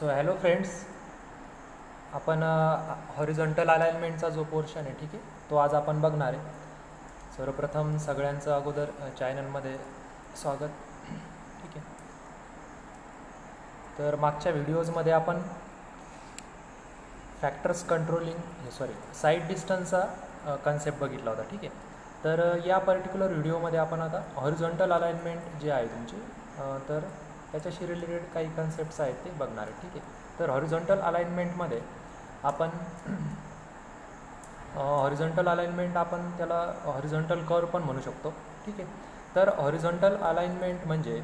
So hello friends, आपण horizontal अलाइनमेंटचा जो portion आहे ठीक आहे तो आज आपण बघणार आहे. सर्वप्रथम सगळ्यांचं अगोदर चॅनलमध्ये स्वागत. ठीक आहे, तर मागच्या व्हिडिओजमध्ये आपण फॅक्टर्स कंट्रोलिंग साईड डिस्टन्सचा कन्सेप्ट बघितला होता. ठीक आहे, तर या पर्टिक्युलर व्हिडिओमध्ये आपण आता हॉरिझॉन्टल अलाइनमेंट जे आहे तुमची तर त्याच्याशी रिलेटेड काही कन्सेप्ट्स आहेत ते बघणार आहे. ठीक आहे, तर हॉरिझॉन्टल अलाइनमेंटमध्ये आपण हॉरिझॉन्टल अलाइनमेंट आपण त्याला हॉरिझॉन्टल कर्व पण म्हणू शकतो. ठीक आहे, तर हॉरिझॉन्टल अलाइनमेंट म्हणजे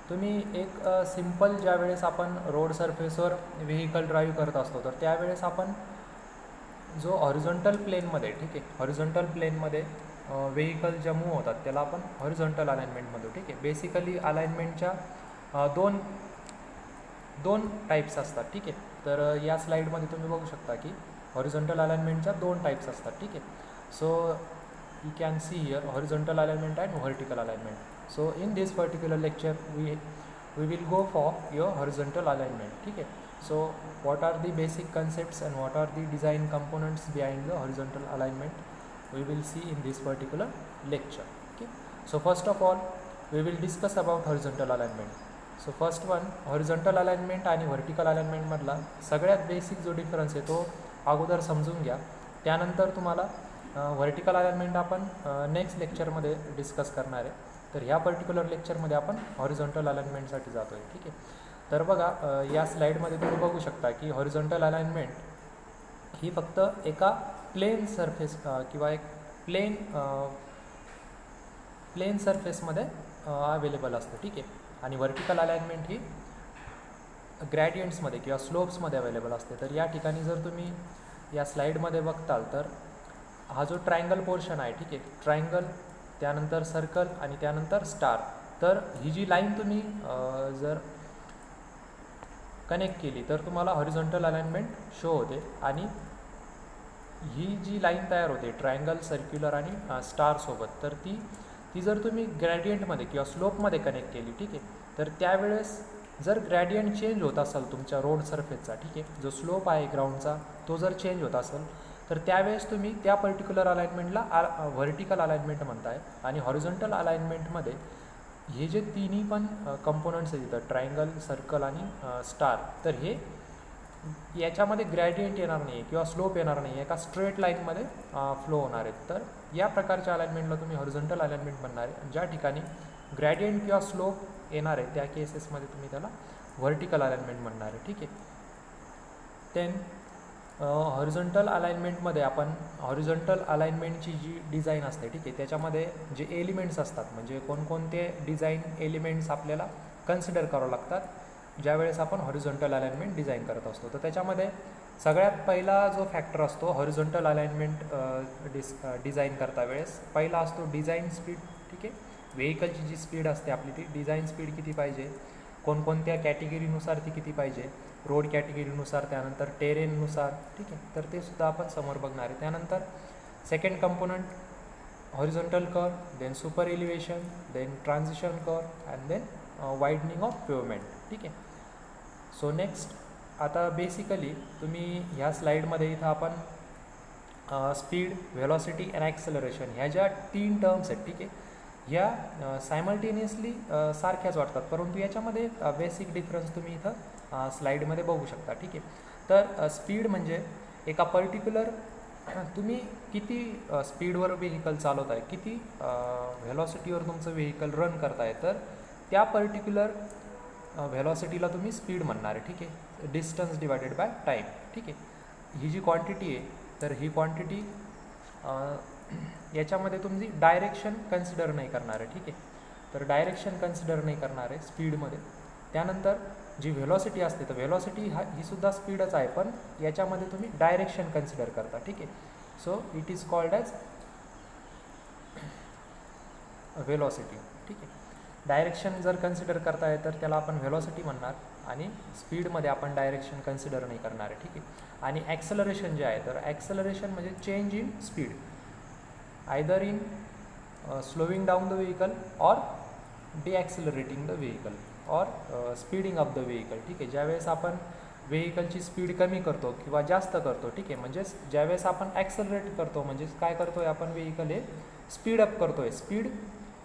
तुम्ही एक सिम्पल ज्या वेळेस आपण रोड सरफेसवर व्हेकल ड्राईव्ह करत असतो तर त्यावेळेस आपण जो हॉरिझॉन्टल प्लेनमध्ये ठीक आहे हॉरिझॉन्टल प्लेनमध्ये व्हेकल ज्या मूव्ह होतात त्याला आपण हॉरिझॉन्टल अलाइनमेंट म्हणतो. ठीक आहे, बेसिकली अलाइनमेंटच्या दोन टाईप्स असतात. ठीक आहे, तर या स्लाईडमध्ये तुम्ही बघू शकता की हॉरिझॉन्टल अलाइनमेंटच्या दोन टाईप्स असतात. ठीक आहे, so you can see here horizontal alignment and vertical alignment. So in this particular lecture we will go for your horizontal alignment. ठीक आहे, so what are the basic concepts and what are the design components behind the horizontal alignment we will see in this particular lecture. Okay, so first of all we will discuss about horizontal alignment. So first one, horizontal alignment आणि vertical alignment मधला सगळ्यात basic जो difference आहे तो अगोदर समजून घ्या. त्यानंतर तुम्हाला व्हर्टिकल अलाइनमेंट आपण नेक्स्ट लेक्चरमध्ये डिस्कस करणार आहे. तर ह्या पर्टिक्युलर लेक्चरमध्ये आपण हॉरिझॉन्टल अलाइनमेंटसाठी जातो आहे. ठीक आहे, तर बघा या स्लाईडमध्ये तुम्ही बघू शकता की हॉरिझॉन्टल अलाइनमेंट ही फक्त एका प्लेन सरफेस किंवा एक प्लेन सरफेसमध्ये अवेलेबल असतं. ठीक आहे, आणि व्हर्टिकल अलाइनमेंट ही ग्रॅडियंट्समध्ये किंवा स्लोप्समध्ये अवेलेबल असते. तर या ठिकाणी जर तुम्ही या स्लाईडमध्ये बघताल तर हा जो ट्रायंगल पोर्शन आहे ठीक आहे, ट्रायंगल त्यानंतर सर्कल आणि त्यानंतर स्टार. तर ही जी लाईन तुम्ही जर कनेक्ट केली तर तुम्हाला हॉरिझॉन्टल अलाइनमेंट शो होते. आणि ही जी लाईन तयार होते ट्रायंगल, सर्क्युलर आणि स्टारसोबत, तर ती जर तुम्ही ग्रॅडियंटमध्ये किंवा स्लोपमध्ये कनेक्ट केली ठीक आहे, तर त्यावेळेस जर ग्रॅडियंट चेंज होत असेल तुमच्या रोड सरफेसचा ठीक आहे, जो स्लोप आहे ग्राउंडचा तो जर चेंज होत असेल तर त्यावेळेस तुम्ही त्या पर्टिक्युलर अलाइनमेंटला व्हर्टिकल अलाइनमेंट म्हणताय. आणि हॉरिझॉन्टल अलाइनमेंटमध्ये हे जे तिन्ही पण कंपोनंट्स आहेत इथं ट्रायंगल, सर्कल आणि स्टार, तर हे याच्यामध्ये ग्रॅडियंट येणार नाही किंवा स्लोप येणार नाही, एका स्ट्रेट लाईनमध्ये फ्लो होणार आहेत. तर या प्रकारच्या अलाइनमेंटला तुम्ही हॉरिझॉन्टल अलाइनमेंट म्हणणार आहे. ज्या ठिकाणी ग्रॅडियंट किंवा स्लोप येणार आहे त्या केसेसमध्ये तुम्ही त्याला व्हर्टिकल अलाइनमेंट म्हणणार आहे. ठीक आहे, देन हॉरिझॉन्टल अलाइनमेंटमध्ये आपण हॉरिझॉन्टल अलाइनमेंटची जी डिझाईन असते ठीक आहे, त्याच्यामध्ये जे एलिमेंट्स असतात म्हणजे कोणकोणते डिझाईन एलिमेंट्स आपल्याला कन्सिडर करावं लागतात ज्यावेळेस आपण हॉरिझॉन्टल अलाइनमेंट डिझाईन करत असतो. तर त्याच्यामध्ये सगळ्यात पहिला जो फॅक्टर असतो हॉरिझॉन्टल अलाइनमेंट डिझाईन करता वेळेस पहिला असतो डिझाईन स्पीड. ठीक आहे, व्हेकलची जी स्पीड असते आपली ती डिझाईन स्पीड किती पाहिजे, कोणकोणत्या कॅटेगरीनुसार ती किती पाहिजे, रोड कॅटेगरीनुसार, त्यानंतर टेरेननुसार. ठीक आहे, तर ते सुद्धा आपण समोर बघणार आहे. त्यानंतर second component horizontal curve, then super elevation, then transition curve and then widening of pavement. ठीक आहे, सो नेक्स्ट आता बेसिकली तुम्ही ह्या स्लाईडमध्ये इथं आपण स्पीड, व्हेलॉसिटी अँड ॲक्सेलरेशन ह्या ज्या तीन टर्म्स आहेत ठीक आहे, ह्या सायमल्टेनियसली सारख्याच वाटतात, परंतु याच्यामध्ये बेसिक डिफरन्स तुम्ही इथं स्लाईडमध्ये बघू शकता. ठीक आहे, तर स्पीड म्हणजे एका पर्टिक्युलर तुम्ही किती स्पीडवर व्हेकल चालवत आहे, किती व्हेलॉसिटीवर तुमचं व्हेकल रन करताय, तर त्या पर्टिक्युलर व्हेलॉसिटीला तुम्ही स्पीड म्हणणार आहे. ठीक आहे, डिस्टन्स डिवायडेड बाय टाईम. ठीक आहे, ही जी क्वांटिटी आहे तर ही क्वांटिटी याच्यामध्ये तुमची डायरेक्शन कन्सिडर नाही करणार आहे. ठीक आहे, तर डायरेक्शन कन्सिडर नाही करणार आहे स्पीडमध्ये. त्यानंतर जी व्हेलॉसिटी असते तर व्हेलॉसिटी ही सुद्धा स्पीडच आहे, पण याच्यामध्ये तुम्ही डायरेक्शन कन्सिडर करता. ठीक आहे, so it is called as velocity. ठीक आहे, डायरेक्शन जर कन्सिडर करताय तर त्याला आपण व्हेलॉसिटी म्हणणार आणि स्पीडमध्ये आपण डायरेक्शन कन्सिडर नाही करणार आहे. ठीक आहे, आणि ॲक्सेलरेशन जे आहे तर ॲक्सेलरेशन म्हणजे change in speed, either in slowing down the vehicle or deaccelerating the vehicle और स्पीडिंग ऑफ द व्हेकल. ठीक आहे, ज्यावेळेस आपण व्हेकलची स्पीड कमी करतो किंवा जास्त करतो, ठीक आहे. म्हणजेच ज्यावेळेस आपण ॲक्सलरेट करतो, म्हणजेच काय करतो आहे आपण, व्हेकल हे स्पीड अप करतो आहे, स्पीड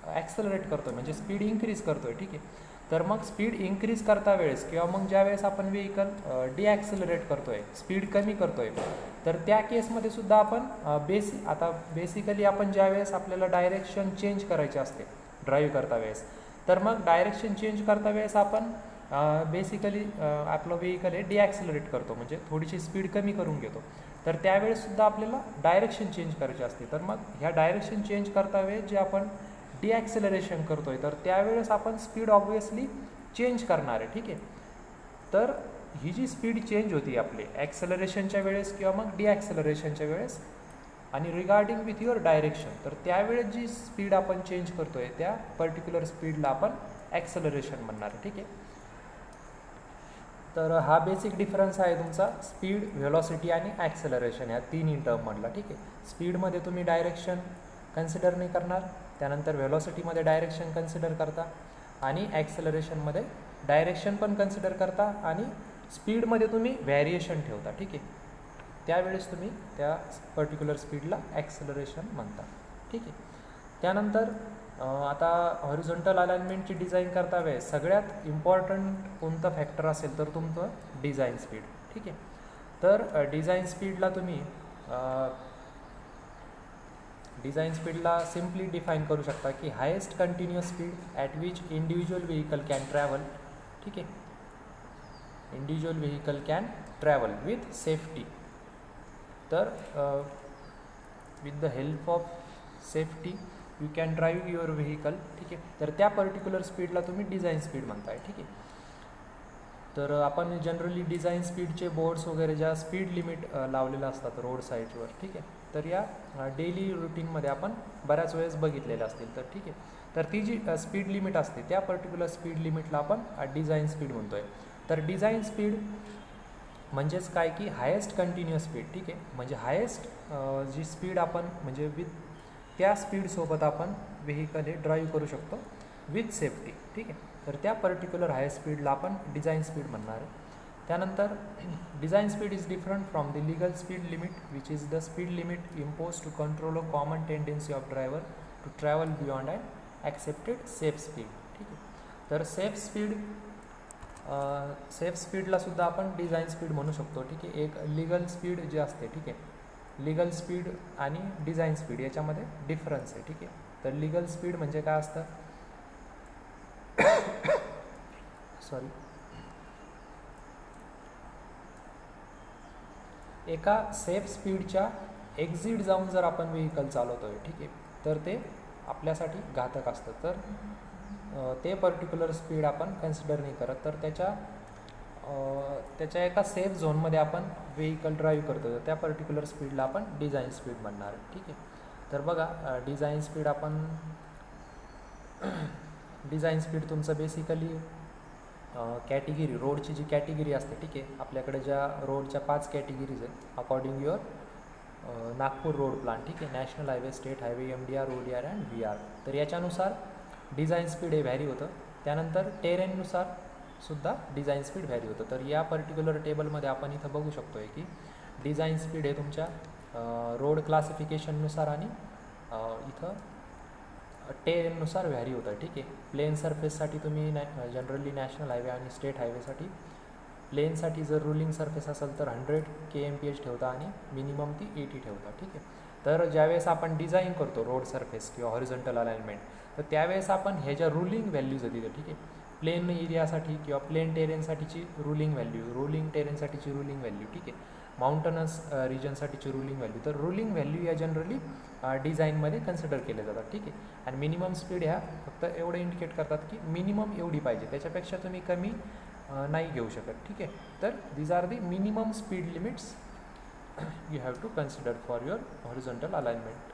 ॲक्सलरेट करतो आहे, म्हणजे स्पीड इन्क्रीज करतो आहे, ठीक आहे. तर मग स्पीड इन्क्रीज करता वेळेस किंवा मग ज्यावेळेस आपण व्हेकल डिॲक्सलरेट करतो आहे, स्पीड कमी करतो आहे, तर त्या केसमध्ये सुद्धा आपण आता बेसिकली आपण ज्यावेळेस आपल्याला डायरेक्शन चेंज करायचे असते ड्राईव्ह करता वेळेस, तर मग डायरेक्शन चेंज करता वेळेस आपण बेसिकली आपलं व्हेकल हे डिॲक्सलरेट करतो, म्हणजे थोडीशी स्पीड कमी करून घेतो. तर त्यावेळेससुद्धा आपल्याला डायरेक्शन चेंज करायची असते. तर मग ह्या डायरेक्शन चेंज करता वेळेस जे आपण डिॲक्सेलरेशन करतो आहे, तर त्यावेळेस आपण स्पीड ऑब्व्हियसली चेंज करणार आहे, ठीक आहे. तर ही जी स्पीड चेंज होती आपली ॲक्सेलरेशनच्या वेळेस किंवा मग डिॲक्सेलरेशनच्या वेळेस आणि रिगार्डिंग विथ युअर डायरेक्शन, तर त्यावेळेस जी स्पीड आपण चेंज करतो आहे त्या पर्टिक्युलर स्पीडला आपण ॲक्सेलरेशन म्हणणार आहे, ठीक आहे. तर हा बेसिक डिफरन्स आहे तुमचा स्पीड, व्हेलॉसिटी आणि ॲक्सेलरेशन या तिन्ही टर्ममधला, ठीक आहे. स्पीडमध्ये तुम्ही डायरेक्शन कन्सिडर नाही करणार, त्यानंतर व्हेलॉसिटीमध्ये डायरेक्शन कन्सिडर करता आणि ॲक्सेलरेशनमध्ये डायरेक्शन पण कन्सिडर करता आणि स्पीडमध्ये तुम्ही व्हॅरिएशन ठेवता, ठीक आहे. त्यावेळेस तुम्ही त्या पर्टिक्युलर स्पीडला ॲक्सेलरेशन म्हणता, ठीक आहे. त्यानंतर आता हॉरिझॉन्टल अलाइनमेंटची डिझाईन करता वेळेस सगळ्यात इम्पॉर्टंट कोणतं फॅक्टर असेल तर तुमचं डिझाईन स्पीड, ठीक आहे. तर डिझाईन स्पीडला सिम्पली डिफाईन करू शकता की highest continuous speed at which individual vehicle can travel, ठीक आहे. Individual vehicle can travel with safety. तर with the help of safety you can drive your vehicle, ठीक आहे. तर त्या पर्टिक्युलर स्पीडला तुम्ही डिझाईन स्पीड म्हणताय, ठीक आहे. तर आपण जनरली डिझाईन स्पीडचे बोर्ड्स वगैरे ज्या स्पीड लिमिट लावलेलं असतात रोड साईडवर, ठीक आहे. तर या डेली रुटीनमध्ये आपण बऱ्याच वेळेस बघितलेल्या असतील, तर ठीक आहे. तर ती जी स्पीड लिमिट असते त्या पर्टिक्युलर स्पीड लिमिटला आपण डिझाईन स्पीड म्हणतो आहे. तर डिझाईन स्पीड म्हणजेच काय की हायेस्ट कंटिन्युअस स्पीड, ठीक आहे. म्हणजे हायेस्ट जी स्पीड आपण म्हणजे विथ त्या स्पीडसोबत आपण व्हेकल हे ड्राईव्ह करू शकतो विथ सेफ्टी, ठीक आहे. तर त्या पर्टिक्युलर हाय स्पीडला आपण डिझाईन स्पीड म्हणणार आहे. त्यानंतर design speed is different from the legal speed limit which is the speed limit impose to control a common tendency of driver to travel beyond and accepted safe speed, ठीक आहे. तर safe स्पीडला सुद्धा आपण design speed म्हणू शकतो, ठीक आहे. एक लिगल स्पीड जे असते, ठीक आहे. लिगल स्पीड आणि डिझाईन स्पीड याच्यामध्ये डिफरन्स आहे, ठीक आहे. तर लिगल स्पीड म्हणजे काय असतं सॉरी एका सेफ स्पीडच्या एक्झिट जाऊन जर आपण व्हेकल चालवतो आहे, ठीक आहे, तर ते आपल्यासाठी घातक असतं. तर ते पर्टिक्युलर स्पीड आपण कन्सिडर नाही करत, तर त्याच्या एका सेफ झोनमध्ये आपण व्हेकल ड्राईव्ह करतो, तर त्या पर्टिक्युलर स्पीडला आपण डिझाईन स्पीड म्हणणार, ठीक आहे. तर बघा डिझाईन स्पीड तुमचं बेसिकली कॅटेगरी रोडची जी कॅटेगरी असते, ठीक आहे. आपल्याकडे ज्या रोडच्या 5 कॅटेगरीज आहेत according your Nagpur road plan, ठीक आहे. National highway, state highway, MDR, ODR and VR. तर याच्यानुसार डिझाईन स्पीड हे व्हॅरी होतं. त्यानंतर टेरेननुसार सुद्धा डिझाईन स्पीड व्हॅरी होतं. तर या पर्टिक्युलर टेबलमध्ये आपण इथं बघू शकतो आहे की डिझाईन स्पीड हे तुमच्या रोड क्लासिफिकेशननुसार आणि इथं टेरेननुसार व्हॅरी होतं, ठीक आहे. प्लेन सरफेससाठी तुम्ही जनरली नॅशनल हायवे आणि स्टेट हायवेसाठी प्लेनसाठी जर रुलिंग सरफेस असेल तर 100 kmph ठेवता आणि मिनिमम ती 80 ठेवता, ठीक आहे. तर ज्यावेळेस आपण डिझाईन करतो रोड सरफेस किंवा हॉरिझॉन्टल अलाइनमेंट, तर त्यावेळेस आपण ह्या ज्या रुलिंग व्हॅल्यूज आहेत तिथे, ठीक आहे. प्लेन एरियासाठी किंवा प्लेन टेरेनसाठीची रुलिंग व्हॅल्यू, रुलिंग टेरेनसाठीची रुलिंग व्हॅल्यू, ठीक आहे. माउंटनस रिजनसाठीची रुलिंग व्हॅल्यू. तर रुलिंग व्हॅल्यू या जनरली डिझाईनमध्ये कन्सिडर केले जातात, ठीक आहे. आणि मिनिमम स्पीड ह्या फक्त एवढं इंडिकेट करतात की मिनिमम एवढी पाहिजे, त्याच्यापेक्षा तुम्ही कमी नाही घेऊ शकत, ठीक आहे. तर these are the minimum speed limits you have to consider for your horizontal alignment,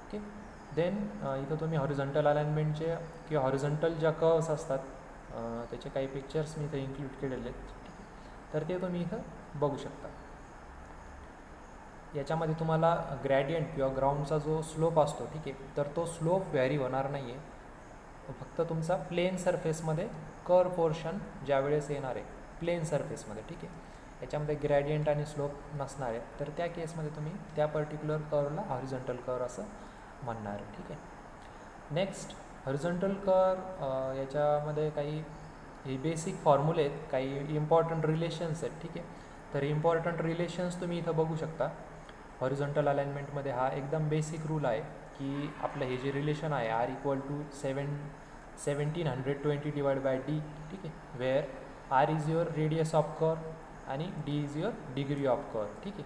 okay. Then इथं तुम्ही हॉरिझॉन्टल अलाइनमेंटचे किंवा हॉरिझॉन्टल ज्या कर्व्स असतात त्याचे काही पिक्चर्स मी इथं इन्क्लूड केलेले आहेत, ठीक आहे. तर ते तुम्ही इथं बघू शकता. याच्यामध्ये तुम्हाला ग्रॅडियंट किंवा ग्राउंडचा जो स्लोप असतो, ठीक आहे, तर तो स्लोप व्हॅरी होणार नाही आहे. फक्त तुमचा प्लेन सरफेसमध्ये कर्व पोर्शन ज्यावेळेस येणार आहे प्लेन सरफेसमध्ये, ठीक आहे. याच्यामध्ये ग्रॅडियंट आणि स्लोप नसणार आहे, तर त्या केसमध्ये तुम्ही त्या पर्टिक्युलर कर्वला हॉरिझॉन्टल कर्व असं म्हणणार आहे, ठीक आहे. नेक्स्ट हॉरिझॉन्टल कर्व, याच्यामध्ये काही हे बेसिक फॉर्म्युले आहेत, काही इम्पॉर्टंट रिलेशन्स आहेत, ठीक आहे. तर इम्पॉर्टंट रिलेशन्स तुम्ही इथं बघू शकता. हॉरिझॉन्टल अलाइनमेंटमध्ये हा एकदम बेसिक रूल आहे की आपलं हे जे रिलेशन आहे R = 1720 डिवाइड बाय D, ठीक आहे. Where R is your radius of curve आणि D is your degree of curve, ठीक आहे.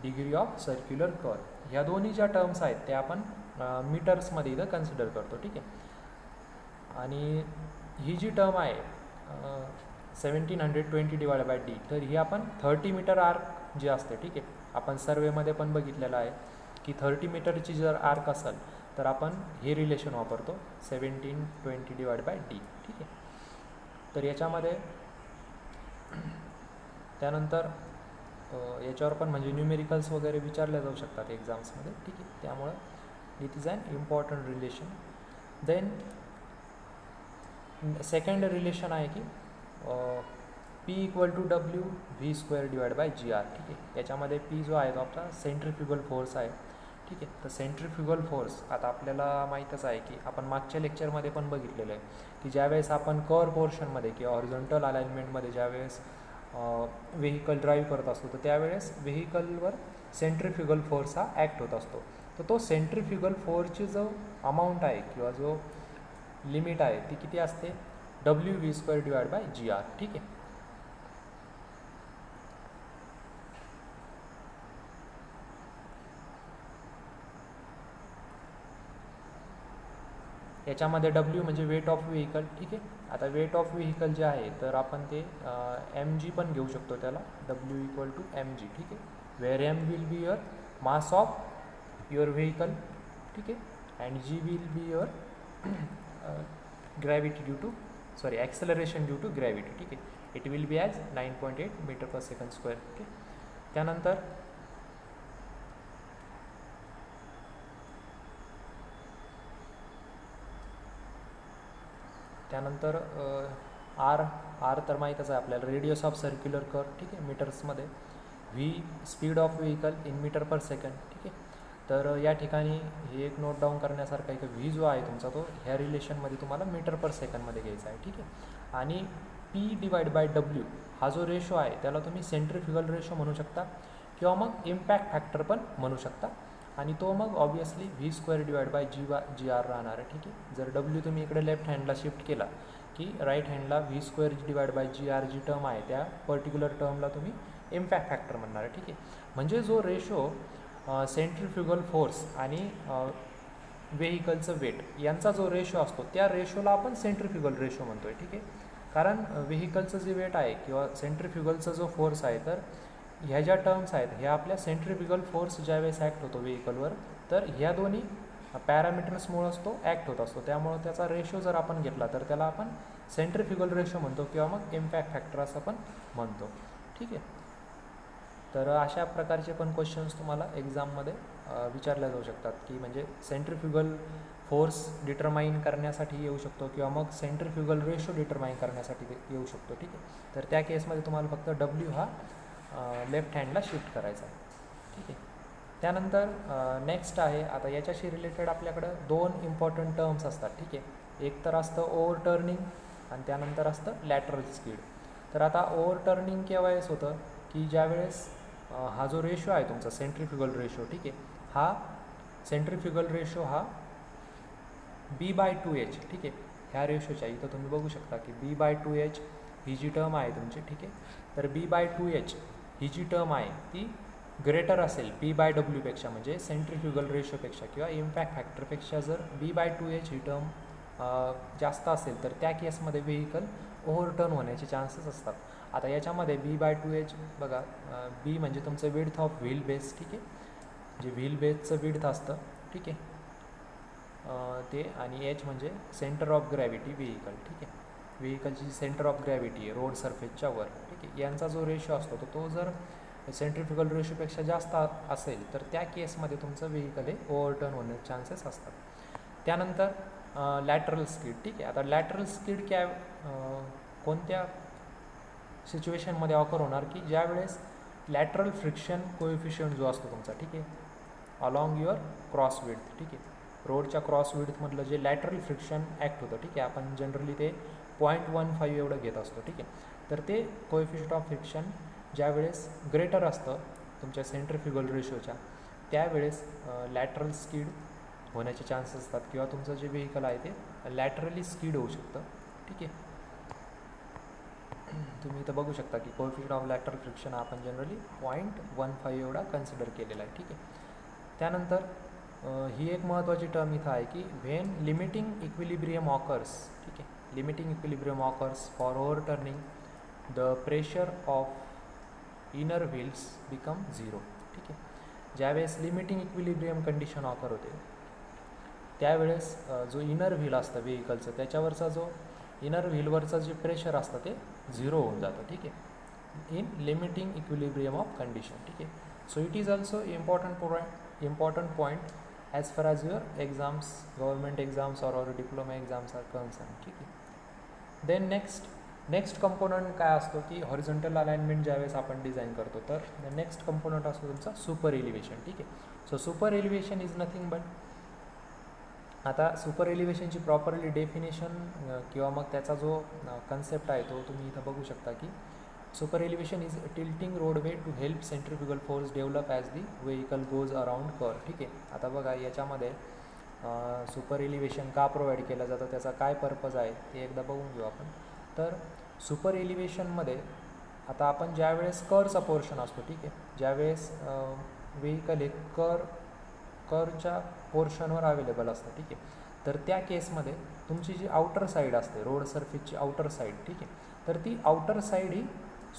डिग्री ऑफ सर्क्युलर कर्व, ह्या दोन्ही ज्या टर्म्स आहेत त्या आपण मीटर्समध्ये इथं कन्सिडर करतो, ठीक आहे. आणि ही जी टर्म आहे 1720 डिवाइड बाय D, तर ही आपण 30 मीटर आर्क जे असते, ठीक आहे. आपण सर्वेमध्ये पण बघितलेलं आहे की 30 मीटरची जर आर्क असेल तर आपण हे रिलेशन वापरतो 1720 डिवाइड बाय D, ठीक आहे. तर याच्यामध्ये त्यानंतर याच्यावर पण म्हणजे न्यूमेरिकल्स वगैरे विचारल्या जाऊ शकतात एक्झाम्समध्ये, ठीक आहे. त्यामुळं it is an important relation. Then second relation आहे की P = W(V²) divide by GR, ठीक आहे. याच्यामध्ये P जो आहे तो आपला सेंट्रिफ्युगल फोर्स आहे, ठीक आहे. तर सेंट्रिफ्युगल फोर्स आता आपल्याला माहीतच आहे की आपण मागच्या लेक्चरमध्ये पण बघितलेलं आहे की ज्यावेळेस आपण कर्व पोर्शनमध्ये किंवा हॉरिझॉन्टल अलाइनमेंटमध्ये ज्यावेळेस व्हेकल ड्राईव्ह करत असतो तर त्यावेळेस व्हेकलवर सेंट्रिफ्युगल फोर्स हा ॲक्ट होत असतो. तर तो सेंट्रिफ्युगल फोर्सची जो अमाऊंट आहे किंवा जो लिमिट आहे ती किती असते, W(V²) डिवाइड बाय GR, ठीक आहे. याच्यामध्ये W म्हणजे वेट ऑफ व्हेकल, ठीक आहे. आता वेट ऑफ व्हेकल जे आहे तर आपण ते mg पण घेऊ शकतो त्याला, W = mg, ठीक आहे. Where m will be your mass of your vehicle, ठीक आहे. And g will be your acceleration due to gravity, ठीक आहे. It will be as 9.8 metre per second squared, ठीक आहे. त्यानंतर R तर माहीतच आहे आपल्याला, रेडियस ऑफ सर्क्युलर कर्व, ठीक आहे, मीटर्समध्ये. V speed of vehicle in metre per second, ठीक आहे. तर या ठिकाणी हे एक नोट डाऊन करण्यासारखं आहे की V जो आहे तुमचा तो ह्या रिलेशनमध्ये तुम्हाला मीटर/सेकंडमध्ये घ्यायचा आहे, ठीक आहे. आणि P डिवाइड बाय W हा जो रेशो आहे त्याला तुम्ही सेंट्रिफ्युगल रेशो म्हणू शकता किंवा मग इम्पॅक्ट फॅक्टर पण म्हणू शकता. आणि तो मग obviously V² divide by GR राहणार आहे, ठीक आहे. जर W तुम्ही इकडे लेफ्ट हँडला शिफ्ट केला की राईट हँडला V² डिवाइड बाय GR जी टर्म आहे त्या पर्टिक्युलर टर्मला तुम्ही इम्पॅक्ट फॅक्टर म्हणणार आहे, ठीक आहे. म्हणजे जो रेशो सेंट्रिफ्युगल फोर्स आणि व्हेकलचं वेट यांचा जो रेशो असतो त्या रेशोला आपण सेंट्रिफ्युगल रेशो म्हणतो आहे, ठीक आहे. कारण व्हेकलचं जे वेट आहे किंवा सेंट्रिफ्युगलचा जो फोर्स आहे तर ह्या ज्या टर्म्स आहेत ह्या आपल्या सेंट्रिफ्युगल फोर्स ज्यावेळेस ॲक्ट होतो व्हेकलवर तर ह्या दोन्ही पॅरामीटर्समुळंच तो ॲक्ट होत असतो. त्यामुळं त्याचा रेशो जर आपण घेतला तर त्याला आपण सेंट्रिफ्युगल रेशो म्हणतो किंवा मग इम्पॅक्ट फॅक्टर असं पण म्हणतो, ठीक आहे. तर अशा प्रकारचे पण क्वेश्चन्स तुम्हाला एक्झाममध्ये विचारले जाऊ शकतात की म्हणजे सेंट्रिफ्युगल फोर्स डिटरमाइन करण्यासाठी येऊ शकतो किंवा मग सेंट्रिफ्युगल रेशो डिटरमाइन करण्यासाठी येऊ शकतो, ठीक आहे. तर त्या केसमध्ये तुम्हाला फक्त W हा लेफ्ट हँडला शिफ्ट करायचा आहे, ठीक आहे. त्यानंतर नेक्स्ट आहे, आता याच्याशी रिलेटेड आपल्याकडं 2 इम्पॉर्टंट टर्म्स असतात, ठीक आहे. एक तर असतं ओव्हरटर्निंग आणि त्यानंतर असतं लॅटरल स्पीड. तर आता ओव्हरटर्निंग केव्हाच होतं की ज्यावेळेस हा जो रेशो आहे तुमचा सेंट्रिफ्युगल रेशो, ठीक आहे, हा सेंट्रिफ्युगल रेशो हा B/2H, ठीक आहे. ह्या रेशोच्या इथं तुम्ही बघू शकता की B/2H ही जी टर्म आहे तुमची, ठीक आहे. तर B/2H ही जी टर्म आहे ती ग्रेटर असेल P/W पेक्षा, म्हणजे सेंट्रिफ्युगल रेशोपेक्षा किंवा इम्पॅक्ट फॅक्टरपेक्षा जर B/2H ही टर्म जास्त असेल तर त्या केसमध्ये व्हेकल ओव्हरटर्न होण्याचे चान्सेस असतात. आता याच्यामध्ये B/2H बघा, B म्हणजे तुमचं विड्थ ऑफ व्हील बेस, ठीक आहे, जे व्हील बेसचं विड्थ असतं, ठीक आहे, ते. आणि H म्हणजे सेंटर ऑफ ग्रॅव्हिटी व्हेकल, ठीक आहे. व्हेकलची सेंटर ऑफ ग्रॅव्हिटी आहे रोड सरफेसच्या वर, ठीक आहे. यांचा जो रेशो असतो तो जर सेंट्रिफ्युगल रेशोपेक्षा जास्त असेल तर त्या केसमध्ये तुमचं व्हेकल हे ओव्हरटर्न होण्याचे चान्सेस असतात. त्यानंतर लॅटरल स्किड, ठीक आहे. आता लॅटरल स्किड कोणत्या सिच्युएशनमध्ये ऑकर होणार की ज्यावेळेस लॅटरल फ्रिक्शन कोएफिशियंट जो असतो तुमचा, ठीक आहे, अलॉंग युअर क्रॉस विड्थ, ठीक आहे, रोडच्या क्रॉस विड्थमधलं जे लॅटरल फ्रिक्शन ॲक्ट होतं, ठीक आहे, आपण जनरली ते 0.15 एवढं घेत असतो, ठीक आहे. तर ते कोएफिशियंट ऑफ फ्रिक्शन ज्यावेळेस ग्रेटर असतं तुमच्या सेंट्रिफ्युगल रेशोच्या, त्यावेळेस लॅटरल स्किड होण्याचे चान्सेस असतात किंवा तुमचं जे व्हेकल आहे ते लॅटरली स्किड होऊ शकतं, ठीक आहे. तुम्ही इथं बघू शकता की कोएफिशियंट ऑफ लॅटरल फ्रिक्शन आपण जनरली 0.15 एवढा कन्सिडर केलेला आहे, ठीक आहे. त्यानंतर ही एक महत्त्वाची टर्म इथं आहे की व्हेन लिमिटिंग इक्विलिब्रियम ऑकर्स, ठीक आहे, limiting equilibrium occurs for overturning the pressure of inner wheels become 0, ठीक आहे. ज्यावेळेस लिमिटिंग इक्विलिब्रियम कंडिशन ऑकर होते त्यावेळेस जो इनर व्हील असतं व्हेकलचं त्याच्यावरचा जो इनर व्हीलवरचं जे प्रेशर असतं ते 0 होऊन जातं, ठीक आहे, in limiting equilibrium of condition, ठीक आहे. So it is also important point as far as your exams, government exams or diploma exams are concern, ठीक आहे. देन नेक्स्ट कंपोनंट काय असतो की हॉरिझॉन्टल अलाइनमेंट ज्यावेळेस आपण डिझाईन करतो तर नेक्स्ट कंपोनंट असतो तुमचा सुपर एलिव्हेशन, ठीक आहे. So super elevation is nothing but, आता सुपर एलिव्हेशनची प्रॉपरली डेफिनेशन किंवा मग त्याचा जो कन्सेप्ट आहे तो तुम्ही इथं बघू शकता की super elevation is tilting roadway to help centrifugal force develop as the vehicle goes around curve, ठीक आहे. आता बघा याच्यामध्ये सुपर एलिव्हेशन का प्रोव्हाइड केलं जातं, त्याचा काय पर्पज आहे ते एकदा बघून घेऊ आपण. तर सुपर एलिव्हेशनमध्ये आता आपण ज्यावेळेस करचा पोर्शन असतो, ठीक आहे, ज्यावेळेस व्हेकल हे करच्या पोर्शनवर अवेलेबल असतं, ठीक आहे, तर त्या केसमध्ये तुमची जी आउटर साईड असते रोड सरफेसची आउटर साईड, ठीक आहे, तर ती आउटर साईड ही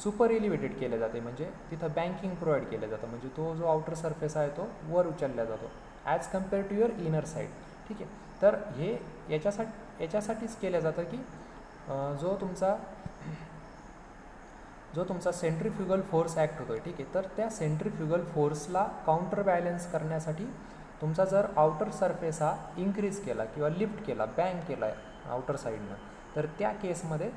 सुपर एलिव्हेटेड केल्या जाते, म्हणजे तिथं बँकिंग प्रोव्हाइड केलं जातं, म्हणजे तो जो आउटर सरफेस आहे तो वर उचलला जातो as compare to your inner side, ठीक आहे. तर हे याच्यासाठीच केलं जातं की जो तुमचा सेंट्रिफ्युगल फोर्स ॲक्ट होतो आहे, ठीक आहे, तर त्या सेंट्रिफ्युगल फोर्सला काउंटर बॅलन्स करण्यासाठी तुमचा जर आउटर सरफेस हा इन्क्रीज केला किंवा लिफ्ट केला, बँक केला आहे आउटर साईडनं, तर त्या केसमध्ये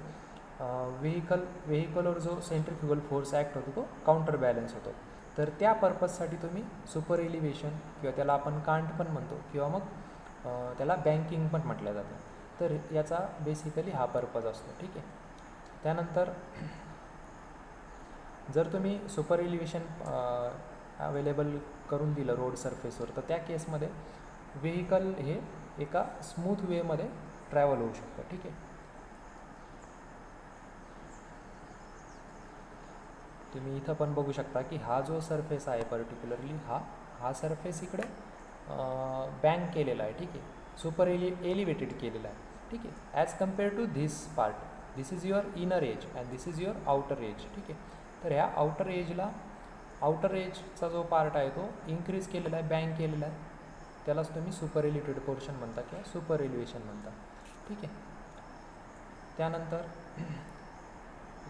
व्हेकलवर जो सेंट्रिफ्युगल फोर्स ॲक्ट होतो तो काउंटर बॅलन्स होतो. तर त्या पर्पजसाठी तुम्ही सुपर एलिव्हेशन किंवा त्याला आपण कांट पण म्हणतो किंवा मग त्याला बँकिंग पण म्हटलं जातं. तर याचा बेसिकली हा पर्पज असतो, ठीक आहे. त्यानंतर जर तुम्ही सुपर एलिव्हेशन अवेलेबल करून दिलं रोड सरफेसवर तर त्या केसमध्ये व्हेकल हे एका स्मूथ वेमध्ये ट्रॅव्हल होऊ शकतं, ठीक आहे. तुम्ही इथं पण बघू शकता की हा जो सरफेस आहे पर्टिक्युलरली हा सरफेस इकडे बँक केलेला आहे, ठीक आहे, सुपर एलिव्हेटेड केलेला आहे, ठीक आहे, as compare to this part. This is your inner edge and this is your outer edge, ठीक आहे. तर ह्या आउटर एजचा जो पार्ट आहे तो इन्क्रीज केलेला आहे, बँक केलेला आहे, त्यालाच तुम्ही सुपर एलिव्हेटेड पोर्शन म्हणता किंवा सुपर एलिव्हेशन म्हणता, ठीक आहे. त्यानंतर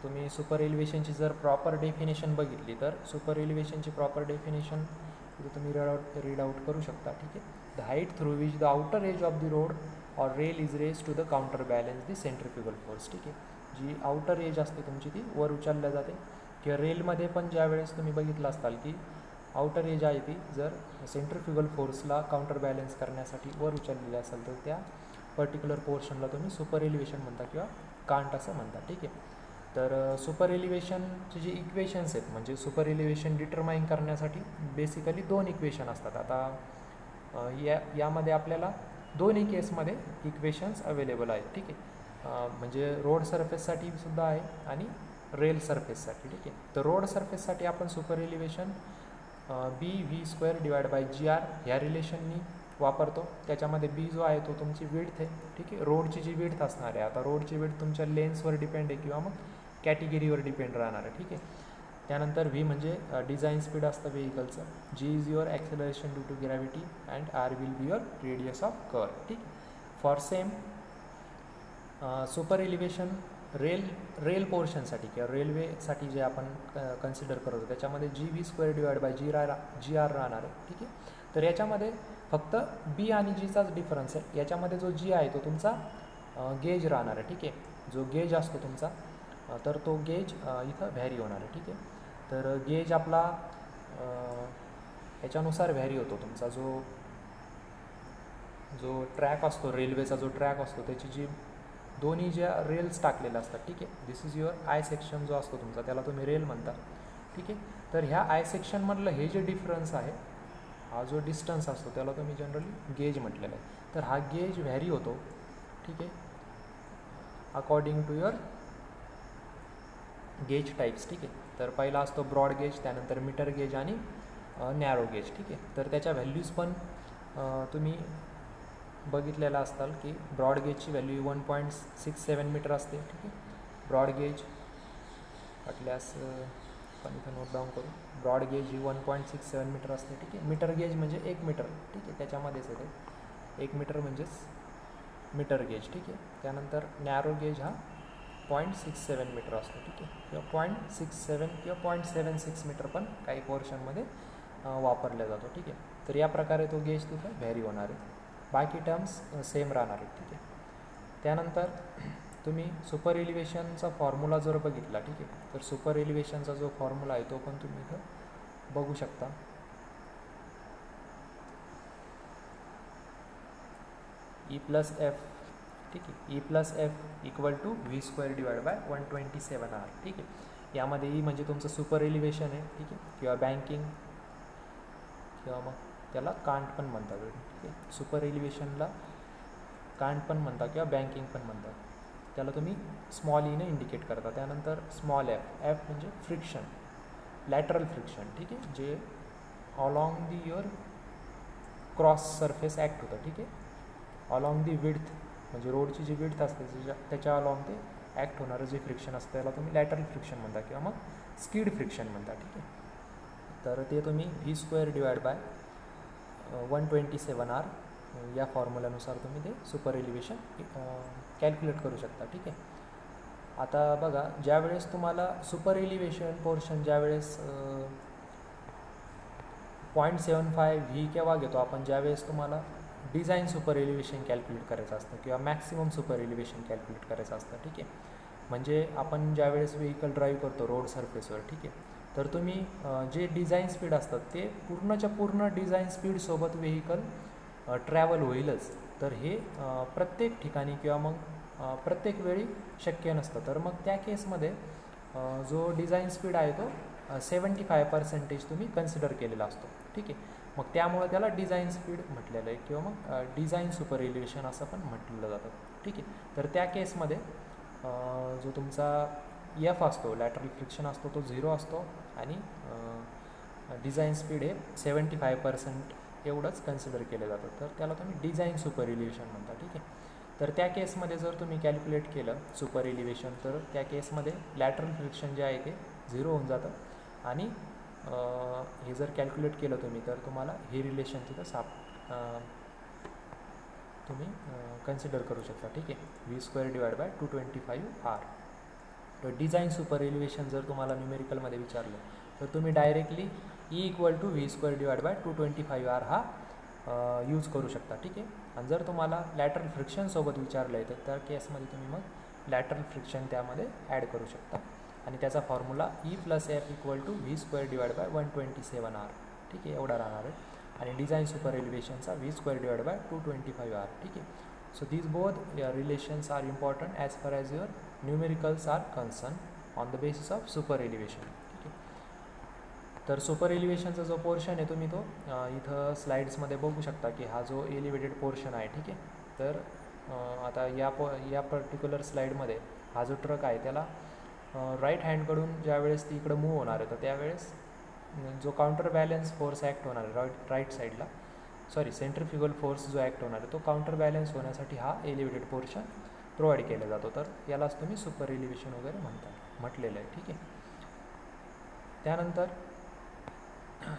तुम्ही सुपर एलिव्हेशनची जर प्रॉपर डेफिनेशन बघितली तर सुपर एलिव्हेशनची प्रॉपर डेफिनेशन तुम्ही रीड आउट करू शकता, ठीक आहे. The height through which the outer edge of the road और rail is raise to the counter balance the centrifugal force, ठीक आहे. जी आउटर एज असते तुमची ती वर उचलल्या जाते किंवा रेलमध्ये पण ज्या वेळेस तुम्ही बघितलं असाल की आउटर एज आहे ती जर सेंट्रिफ्युगल फोर्सला काउंटर बॅलन्स करण्यासाठी वर उचललेली असेल तर त्या पर्टिक्युलर पोर्शनला तुम्ही सुपर एलिव्हेशन म्हणता किंवा कांट असं म्हणता, ठीक आहे. तर सुपर एलिव्हेशनचे जे इक्वेशन्स आहेत म्हणजे सुपर एलिव्हेशन डिटरमाइन करण्यासाठी बेसिकली 2 इक्वेशन असतात. आता यामध्ये आपल्याला दोन्ही केसमध्ये इक्वेशन्स अवेलेबल आहेत, ठीक आहे. म्हणजे रोड सरफेससाठी सुद्धा आहे आणि रेल सरफेससाठी, ठीक आहे. तर रोड सरफेससाठी आपण सुपर एलिव्हेशन BV²/GR ह्या रिलेशननी वापरतो. त्याच्यामध्ये बी जो आहे तो तुमची विड्थ आहे, ठीक आहे, रोडची जी विड्थ असणार आहे. आता रोडची विड्थ तुमच्या लेन्सवर डिपेंड आहे किंवा मग कॅटेगरीवर डिपेंड राहणार आहे, ठीक आहे. त्यानंतर व्ही म्हणजे डिझाईन स्पीड असतं व्हेकलचं, G is your acceleration due to gravity and R will be your radius of curve, ठीक. For same super elevation rail पोर्शनसाठी किंवा रेल्वेसाठी जे आपण कन्सिडर करतो त्याच्यामध्ये GV²/GR राहणार आहे, ठीक आहे. तर याच्यामध्ये फक्त बी आणि जीचाच डिफरन्स आहे. याच्यामध्ये जो जी आहे तो तुमचा गेज राहणार आहे, ठीक आहे. जो गेज असतो तुमचा तर तो गेज इथं व्हॅरी होणार आहे. ठीक आहे. तर गेज आपला ह्याच्यानुसार व्हॅरी होतो. तुमचा जो ट्रॅक असतो, रेल्वेचा जो ट्रॅक असतो, त्याची जी दोन्ही ज्या रेल्स टाकलेल्या असतात. ठीक आहे. This is your I section जो असतो तुमचा, त्याला तुम्ही रेल म्हणता. ठीक आहे. तर ह्या आय सेक्शनमधलं हे जे डिफरन्स आहे, हा जो डिस्टन्स असतो त्याला तुम्ही जनरली गेज म्हटलेला आहे. तर हा गेज व्हॅरी होतो. ठीक आहे, according to your gauge types. ठीक आहे. तर पहिला असतो ब्रॉड गेज, त्यानंतर मीटर गेज आणि नॅरो गेज. ठीक आहे. तर त्याच्या व्हॅल्यूज पण तुम्ही बघितलेला असताल की ब्रॉड गेजची व्हॅल्यू 1.67 मीटर असते. ठीक आहे. ब्रॉड गेज वाटल्यास आपण इथं नोट डाऊन करू. ब्रॉड गेज ही 1.67 मीटर असते. ठीक आहे. मीटर गेज म्हणजे 1 मीटर. ठीक आहे, त्याच्यामध्येच येते. 1 मीटर म्हणजेच मीटर गेज. ठीक आहे. त्यानंतर नॅरो गेज हा 0.67 मीटर असतो. ठीक आहे, किंवा 0.67 किंवा 0.76 मीटर पण काही पोर्शनमध्ये वापरला जातो. ठीक आहे. तर या प्रकारे तो गेज तिथं व्हॅरी होणार आहे. बाकी टर्म्स सेम राहणार आहेत. ठीक आहे. त्यानंतर तुम्ही सुपर एलिव्हेशनचा फॉर्म्युला जर बघितला, ठीक आहे, तर सुपर एलिव्हेशनचा जो फॉर्म्युला आहे तो पण तुम्ही इथं बघू शकता. E+F. ठीक आहे. E+F equal to V²/127R. ठीक आहे. यामध्ये ई म्हणजे तुमचं सुपर एलिव्हेशन आहे. ठीक आहे, किंवा बँकिंग, किंवा मग त्याला कांट पण म्हणतात. ठीक आहे. सुपर एलिव्हेशनला कांट पण म्हणतात किंवा बँकिंग पण म्हणतात. त्याला तुम्ही स्मॉल ईने इंडिकेट करता. त्यानंतर स्मॉल एफ म्हणजे फ्रिक्शन, लॅटरल फ्रिक्शन. ठीक आहे, जे along the your cross surface act होतं. ठीक आहे. अलॉंग दी विड्थ म्हणजे रोडची जी विड्थ असते त्याच्या अलॉंग ते ॲक्ट होणारं जे फ्रिक्शन असतं त्याला तुम्ही लॅटरल फ्रिक्शन म्हणता किंवा मग स्किड फ्रिक्शन म्हणता. ठीक आहे. तर ते तुम्ही V²/127R या फॉर्म्युल्यानुसार तुम्ही ते सुपर एलिव्हेशन कॅल्क्युलेट करू शकता. ठीक आहे. आता बघा, ज्यावेळेस तुम्हाला सुपर एलिव्हेशन पोर्शन ज्यावेळेस 0.75 V केव्हा घेतो आपण, ज्यावेळेस तुम्हाला डिझाईन सुपर एलिव्हेशन कॅल्क्युलेट करायचं असतं किंवा मॅक्सिमम सुपर एलिव्हेशन कॅल्क्युलेट करायचं असतं. ठीक आहे. म्हणजे आपण ज्यावेळेस व्हेकल ड्राईव्ह करतो रोड सरफेसवर, ठीक आहे, तर तुम्ही जे डिझाईन स्पीड असतात ते पूर्णच्या पूर्ण डिझाईन स्पीडसोबत व्हेकल ट्रॅव्हल होईलच. तर हे प्रत्येक ठिकाणी किंवा मग प्रत्येक वेळी शक्य नसतं. तर मग त्या केसमध्ये जो डिझाईन स्पीड आहे तो 75% तुम्ही कन्सिडर केलेला असतो. ठीक आहे. मग त्यामुळे त्याला डिझाईन स्पीड म्हटलेलं आहे किंवा मग डिझाईन सुपर एलिव्हेशन असं पण म्हटलेलं जातं. ठीक आहे. तर त्या केसमध्ये जो तुमचा एफ असतो, लॅटरल फ्रिक्शन असतो, तो 0 असतो आणि डिझाईन स्पीड हे 75% एवढंच कन्सिडर केलं जातं. तर त्याला तुम्ही डिझाईन सुपर एलिव्हेशन म्हणता. ठीक आहे. तर त्या केसमध्ये जर तुम्ही कॅल्क्युलेट केलं सुपर एलिव्हेशन, तर त्या केसमध्ये लॅटरल फ्रिक्शन जे आहे ते 0 होऊन जातं आणि हे जर कॅल्क्युलेट केलं तुम्ही तर तुम्हाला हे रिलेशन तिथं तुम्ही कन्सिडर करू शकता. ठीक आहे. V²/225R. तर डिझाईन सुपर एलिव्हेशन जर तुम्हाला न्यूमेरिकलमध्ये विचारलं तर तुम्ही डायरेक्टली E=V²/225R हा यूज करू शकता. ठीक आहे. आणि जर तुम्हाला लॅटरल फ्रिक्शनसोबत विचारलं आहे तर त्या केसमध्ये तुम्ही मग लॅटरल फ्रिक्शन त्यामध्ये ॲड करू शकता आणि त्याचा फॉर्म्युला E+F = V²/127R. ठीक आहे, एवढा राहणार आहे. आणि डिझाईन सुपर एलिव्हेशनचा V²/225R. ठीक आहे. So these both relations are important as far as your numericals are concern on the basis of super elevation. ठीक आहे. तर सुपर एलिव्हेशनचा जो पोर्शन आहे तुम्ही तो इथं स्लाईड्समध्ये बघू शकता की हा जो एलिव्हेटेड पोर्शन आहे. ठीक आहे. तर आता या पर्टिक्युलर स्लाईडमध्ये हा जो ट्रक आहे त्याला राईट हँडकडून ज्यावेळेस ती इकडं मूव्ह होणार आहे तर त्यावेळेस जो काउंटर बॅलन्स फोर्स ॲक्ट होणार आहे राईट साईडला, सेंट्रिफ्युगल फोर्स जो ॲक्ट होणार आहे तो काउंटर बॅलन्स होण्यासाठी हा एलिव्हेटेड पोर्शन प्रोव्हाइड केला जातो. तर यालाच तुम्ही सुपर एलिव्हेशन वगैरे म्हटलेलं आहे. ठीक आहे. त्यानंतर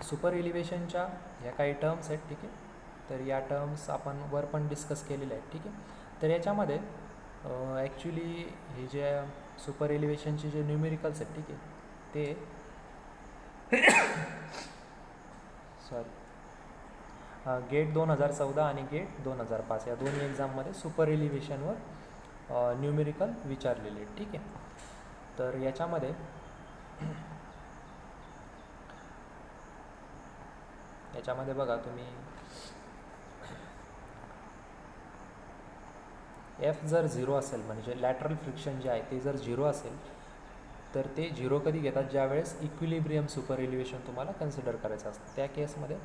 सुपर एलिव्हेशनच्या ह्या काही टर्म्स आहेत. ठीक आहे. तर या टर्म्स आपण वर पण डिस्कस केलेल्या आहेत. ठीक आहे. तर याच्यामध्ये ॲक्च्युली हे जे सुपर एलिव्हेशनचे जे न्यूमेरिकल्स आहेत, ठीक आहे, ते गेट 2014 आणि गेट 2005 या दोन्ही एक्झाममध्ये सुपर एलिव्हेशनवर न्यूमेरिकल विचारलेले आहेत. ठीक आहे. तर याच्यामध्ये बघा तुम्ही एफ जर 0 असेल म्हणजे लॅटरल फ्रिक्शन जे आहे ते जर 0 असेल तर ते 0 कधी घेतात, ज्यावेळेस इक्विलिब्रियम सुपर एलिव्हेशन तुम्हाला कन्सिडर करायचं असतं. त्या केसमध्ये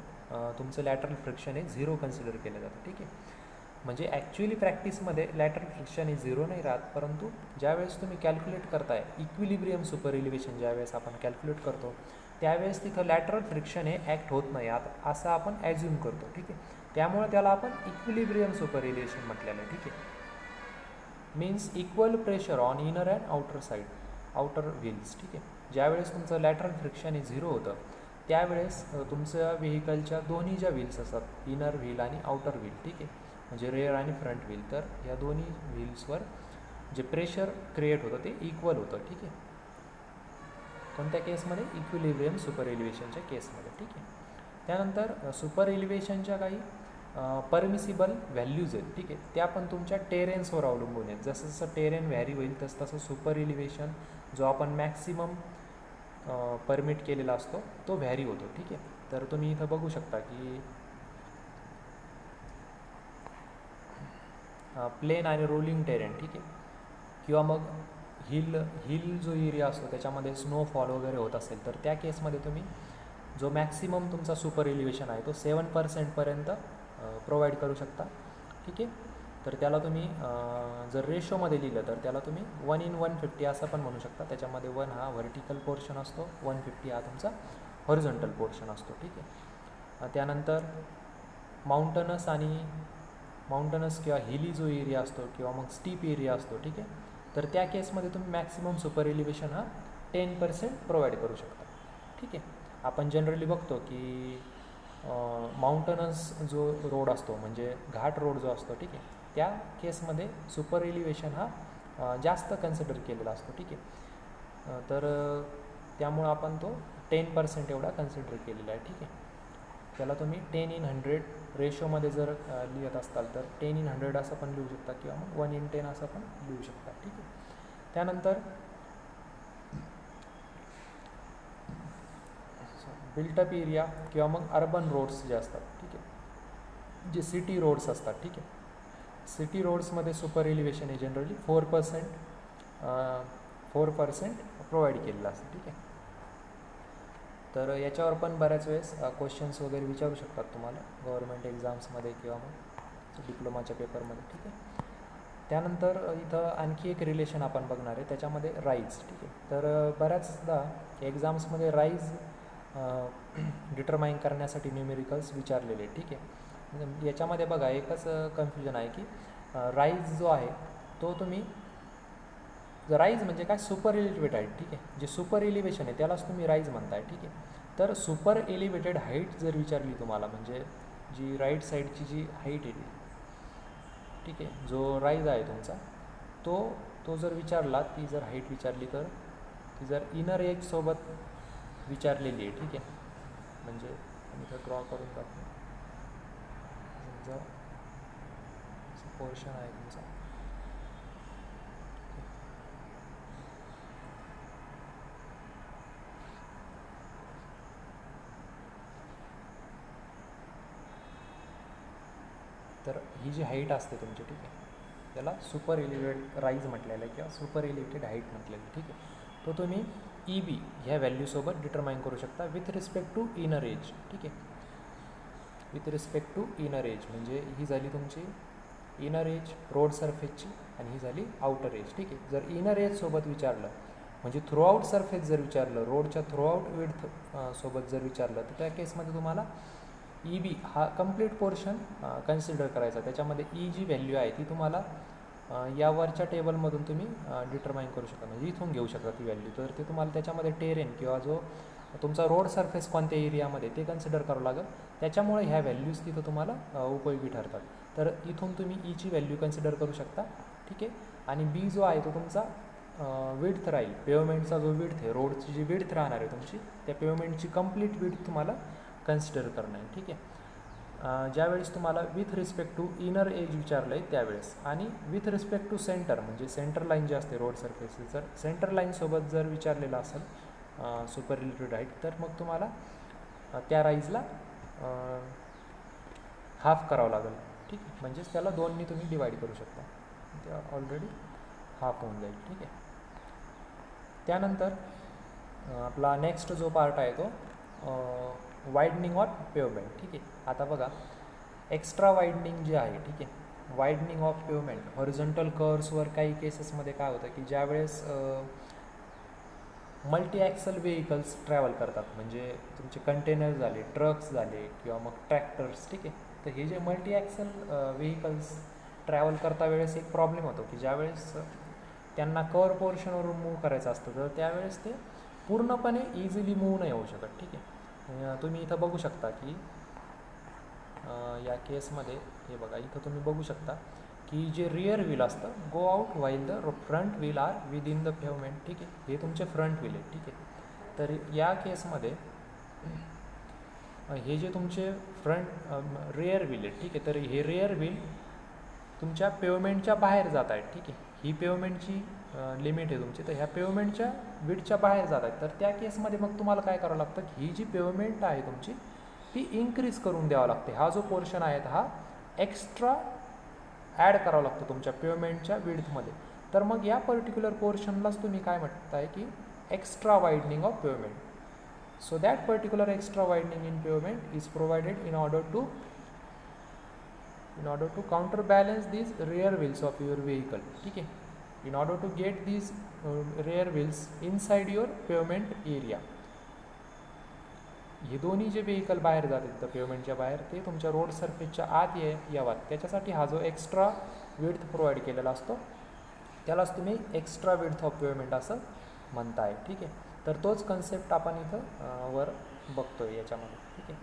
तुमचं लॅटरल फ्रिक्शन हे 0 कन्सिडर केलं जातं. ठीक आहे, म्हणजे ॲक्च्युअली प्रॅक्टिसमध्ये लॅटरल फ्रिक्शन हे 0 नाही राहत, परंतु ज्यावेळेस तुम्ही कॅल्क्युलेट करताय इक्विलिब्रियम सुपर एलिव्हेशन ज्यावेळेस आपण कॅल्क्युलेट करतो त्यावेळेस तिथं लॅटरल फ्रिक्शन हे ॲक्ट होत नाही आता असं आपण ॲज्युम करतो. ठीक आहे, त्यामुळे त्याला आपण इक्विलिब्रियम सुपर एलिव्हेशन म्हटलेलं आहे. ठीक आहे, means equal pressure on inner and outer side, outer wheels. ठीक आहे, ज्यावेळेस तुमचं लॅटरल फ्रिक्शन हे 0 होतं त्यावेळेस तुमच्या व्हेकलच्या दोन्ही ज्या व्हील्स असतात, इनर व्हील आणि आउटर व्हील, ठीक आहे, म्हणजे रेअर आणि फ्रंट व्हील, तर या दोन्ही व्हील्सवर जे प्रेशर क्रिएट होतं ते इक्वल होतं. ठीक आहे, कोणत्या केसमध्ये? इक्विलिब्रियम सुपर एलिव्हेशनच्या केसमध्ये. ठीक आहे, त्यानंतर सुपर एलिव्हेशनच्या काही परमिसिबल व्हॅल्यूज आहेत. ठीक आहे, त्या पण तुमच्या टेरेन्सवर अवलंबून आहेत. जसं जसं टेरेन व्हॅरी होईल तसं सुपर एलिव्हेशन जो आपण मॅक्सिमम परमिट केलेला असतो तो व्हॅरी होतो. ठीक आहे, तर तुम्ही इथं बघू शकता की प्लेन आणि रोलिंग टेरेन, ठीक आहे, किंवा मग हिल जो एरिया असतो त्याच्यामध्ये स्नोफॉल वगैरे होत असेल तर त्या केसमध्ये तुम्ही जो मॅक्सिमम तुमचा सुपर एलिव्हेशन आहे तो 7% प्रोव्हाइड करू शकता. ठीक आहे, तर त्याला तुम्ही जर रेशोमध्ये लिहिलं तर त्याला तुम्ही 1:150 असं पण म्हणू शकता. त्याच्यामध्ये 1 हा व्हर्टिकल पोर्शन असतो, 150 हा तुमचा हॉरिझॉन्टल पोर्शन असतो. ठीक आहे, त्यानंतर माउंटनस किंवा हिली जो एरिया असतो किंवा मग स्टीप एरिया असतो. ठीक आहे, तर त्या केसमध्ये तुम्ही मॅक्सिमम सुपर एलिव्हेशन हा 10% प्रोव्हाइड करू शकता. ठीक आहे, आपण जनरली बघतो की माउंटनस जो रोड असतो म्हणजे घाट रोड जो असतो, ठीक आहे, त्या केसमध्ये सुपर एलिव्हेशन हा जास्त कन्सिडर केलेला असतो. ठीक आहे, तर त्यामुळं आपण तो 10% एवढा कन्सिडर केलेला आहे. ठीक आहे, त्याला तुम्ही 10/100 रेशोमध्ये जर लिहित असाल तर 10/100 असं पण लिहू शकता किंवा मग 1:10 असं पण लिहू शकता. ठीक आहे, त्यानंतर बिल्टअप एरिया किंवा मग अर्बन रोड्स जे असतात, ठीक आहे, जे सिटी रोड्स असतात. ठीक आहे, सिटी रोड्समध्ये सुपर एलिव्हेशन हे जनरली 4% प्रोव्हाइड केलेलं असतं. ठीक आहे, तर याच्यावर पण बऱ्याच वेळेस क्वेश्चन्स वगैरे विचारू शकतात तुम्हाला गव्हर्मेंट एक्झाम्समध्ये किंवा मग डिप्लोमाच्या पेपरमध्ये. ठीक आहे, त्यानंतर इथं आणखी एक रिलेशन आपण बघणार आहे त्याच्यामध्ये राईज. ठीक आहे, तर बऱ्याचदा एक्झाम्समध्ये राईज डिटरमाइन करण्यासाठी न्यूमेरिकल्स विचारलेले. ठीक आहे, याच्यामध्ये बघा एकच कन्फ्युजन आहे की राईज जो आहे तो तुम्ही राईज म्हणजे काय? Super elevated height. ठीक आहे, जे सुपर एलिव्हेशन आहे त्यालाच तुम्ही राईज म्हणताय. ठीक आहे, तर सुपर एलिव्हेटेड हाईट जर विचारली तुम्हाला म्हणजे जी राईट साईडची जी हाईट आहे, ठीक आहे, जो राईज आहे तुमचा तो जर विचारला, ती जर हाईट विचारली तर ती जर इनर एजसोबत विचारलेली आहे. ठीक आहे, म्हणजे मी इथं ड्रॉ करून टाकतो. समजा पोर्शन आहे तुमचा, तर ही जी हाईट असते तुमची, ठीक आहे, त्याला सुपर एलिव्हेटेड राईज म्हटलेलं आहे किंवा सुपर एलिव्हेटेड हाईट म्हटलेलं आहे. ठीक आहे, तो तुम्ही EB ह्या व्हॅल्यूसोबत डिटरमाइन करू शकता with respect to inner edge. ठीक आहे, with respect to inner edge म्हणजे ही झाली तुमची इनर एज रोड सरफेसची आणि ही झाली आउटर एज. ठीक आहे, जर इनर एजसोबत विचारलं म्हणजे थ्रूआउट सरफेस जर विचारलं, रोडच्या थ्रूआउट विड्थ सोबत जर विचारलं तर त्या केसमध्ये तुम्हाला EB हा कंप्लीट पोर्शन कन्सिडर करायचा. त्याच्यामध्ये ई जी व्हॅल्यू आहे ती तुम्हाला यावरच्या टेबलमधून तुम्ही डिटरमाइन करू शकता, म्हणजे इथून घेऊ शकता ती व्हॅल्यू. तर ते तुम्हाला त्याच्यामध्ये टेरेन किंवा जो तुमचा रोड सरफेस कोणत्या एरियामध्ये ते कन्सिडर करावं लागेल. त्याच्यामुळे ह्या व्हॅल्यूज तिथं तुम्हाला उपयोगी ठरतात. तर इथून तुम्ही ईची व्हॅल्यू कन्सिडर करू शकता. ठीक आहे, आणि बी जो आहे तो तुमचा विड्थ राहील, पेवमेंटचा जो विड्थ आहे, रोडची जी विड्थ राहणार आहे तुमची, त्या पेवमेंटची कंप्लीट विड्थ तुम्हाला कन्सिडर करणं आहे. ठीक आहे, ज्यावेळेस तुम्हाला with respect to inner edge विचारलं आहे त्यावेळेस, आणि विथ रिस्पेक्ट टू सेंटर म्हणजे सेंटर लाईन जे असते रोड सरफेसची, जर सेंटर लाईनसोबत जर विचारलेलं असेल सुपररिलेटिव्ह हाईट, तर मग तुम्हाला त्या राईजला हाफ करावं लागेल. ठीक आहे, म्हणजेच त्याला 2नी तुम्ही डिवाईड करू शकता, त्या ऑलरेडी हाफ होऊन जाईल. ठीक आहे. त्यानंतर आपला नेक्स्ट जो पार्ट आहे तो वाईडनिंग ऑफ पेवमेंट. ठीक आहे. आता बघा एक्स्ट्रा वाईडनिंग जे आहे, ठीक आहे, वाईडनिंग ऑफ पेवमेंट हॉरिझॉन्टल कर्व्सवर काही केसेसमध्ये काय होतं की ज्यावेळेस मल्टी ॲक्सल व्हेकल्स ट्रॅव्हल करतात, म्हणजे तुमचे कंटेनर झाले, ट्रक्स झाले किंवा मग ट्रॅक्टर्स. ठीक आहे. तर हे जे मल्टी ॲक्सल व्हेकल्स ट्रॅव्हल करता वेळेस एक प्रॉब्लेम होतो की ज्यावेळेस त्यांना कर्व पोर्शनवरून मूव्ह करायचं असतं तर त्यावेळेस ते पूर्णपणे इझिली मूव्ह नाही होऊ शकत. ठीक आहे. तुम्ही इथं बघू शकता की या केसमध्ये हे बघा, इथं तुम्ही बघू शकता की जे रिअर व्हील असतं go out while the front wheel are within the pavement. ठीक आहे. हे तुमचे फ्रंट व्हील आहे. ठीक आहे. तर या केसमध्ये हे जे तुमचे फ्रंट रिअर व्हील आहे, ठीक आहे, तर हे रिअर व्हील तुमच्या पेवमेंटच्या बाहेर जात आहेत. ठीक आहे. ही पेवमेंटची लिमिट आहे तुमची, तर ह्या पेवमेंटच्या विड्थच्या बाहेर जात आहेत. तर त्या केसमध्ये मग तुम्हाला काय करावं लागतं की ही जी पेवमेंट आहे तुमची ती इन्क्रीज करून द्यावं लागते. हा जो पोर्शन आहे हा एक्स्ट्रा ॲड करावा लागतो तुमच्या पेवमेंटच्या विड्थमध्ये. तर मग या पर्टिक्युलर पोर्शनलाच तुम्ही काय म्हणताय की extra widening of pavement. So that particular extra widening in pavement is provided in order to counterbalance these rear wheels of your vehicle. ठीक आहे. In order to get these rear wheels inside your pavement area. हे दोन्ही जे vehicle बाहेर जातात तर पेवमेंटच्या बाहेर ते तुमच्या रोड सरफेसच्या आत यावात, त्याच्यासाठी हा जो एक्स्ट्रा विड्थ प्रोव्हाइड केलेला असतो त्यालाच तुम्ही एक्स्ट्रा विड्थ ऑफ पेवमेंट असं म्हणताय. ठीक आहे. तर तोच कन्सेप्ट आपण इथं वर बघतोय याच्यामध्ये. ठीक आहे.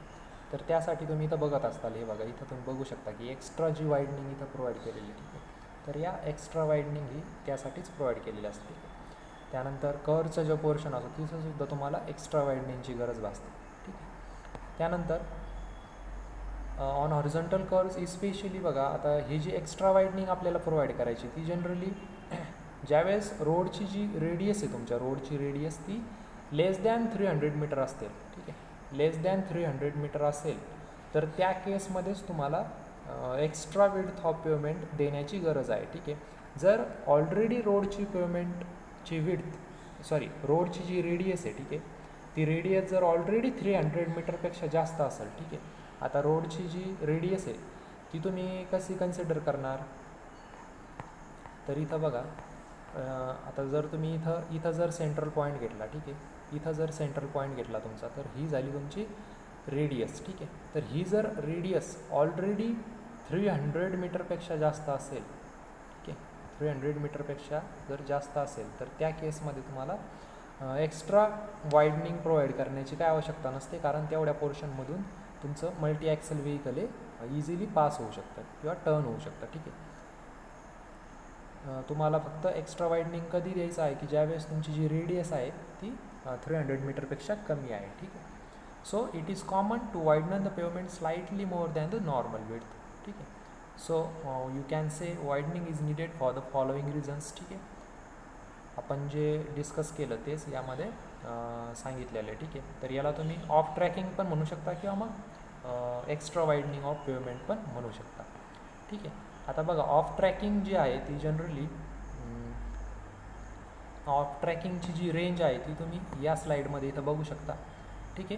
तर त्यासाठी तुम्ही इथं बघत असताल, हे बघा इथं तुम्ही बघू शकता की एक्स्ट्रा जी वाईडनिंग इथं प्रोव्हाइड केलेली. ठीक आहे. तर या एक्स्ट्रा वाईडनिंग ही त्यासाठीच प्रोव्हाइड केलेली असते. त्यानंतर कर्वचं जो पोर्शन असतो तिथंसुद्धा तुम्हाला एक्स्ट्रा वाईडनिंगची गरज भासते. ठीक आहे. त्यानंतर ऑन हॉरिझॉन्टल कर्व्स इस्पेशली बघा, आता ही जी एक्स्ट्रा वाईडनिंग आपल्याला प्रोव्हाइड करायची ती जनरली ज्यावेळेस रोडची जी रेडियस आहे तुमच्या रोडची रेडियस ती लेस दॅन 300 मीटर असते. ठीक आहे. लेस दॅन 300 मीटर असेल तर त्या केसमध्येच तुम्हाला एक्स्ट्रा विड्थ ऑफ पेवमेंट देण्याची गरज आहे. ठीक आहे. जर ऑलरेडी रोडची पेवमेंटची रोडची जी रेडियस आहे, ठीक आहे, ती रेडियस जर ऑलरेडी 300 मीटरपेक्षा जास्त असेल, ठीक आहे, आता रोडची जी रेडियस आहे ती तुम्ही कशी कन्सिडर करणार, तर इथं बघा आता जर तुम्ही इथं जर सेंट्रल पॉईंट घेतला, ठीक आहे, इथं जर सेंट्रल पॉईंट घेतला तुमचा तर ही झाली तुमची रेडियस. ठीक आहे. तर ही जर रेडियस ऑलरेडी 300 मीटरपेक्षा जास्त असेल, ठीक आहे, 300 मीटरपेक्षा जर जास्त असेल तर त्या केसमध्ये तुम्हाला एक्स्ट्रा वाईडनिंग प्रोव्हाइड करण्याची काय आवश्यकता नसते, कारण तेवढ्या पोर्शनमधून तुमचं मल्टी ॲक्सल व्हेकल हे इझिली पास होऊ शकतं किंवा टर्न होऊ शकतं. ठीक आहे. तुम्हाला फक्त एक्स्ट्रा वाईडनिंग कधी द्यायचं आहे की ज्यावेळेस तुमची जी रेडियस आहे ती 300 मीटरपेक्षा कमी आहे. ठीक आहे. So it is common to widen the pavement slightly more than the normal width. ठीक आहे. So you can say widening is needed for the following reasons. ठीक आहे. आपण जे डिस्कस केलं तेच यामध्ये सांगितलेलं आहे. ठीक आहे. तर याला तुम्ही ऑफ ट्रॅकिंग पण म्हणू शकता किंवा मग एक्स्ट्रा वाइडनिंग ऑफ पेवमेंट पण म्हणू शकता. ठीक आहे. आता बघा ऑफ ट्रॅकिंग जी आहे ती जनरली ऑफ ट्रॅकिंगची जी रेंज आहे ती तुम्ही या स्लाईडमध्ये इथं बघू शकता. ठीक आहे.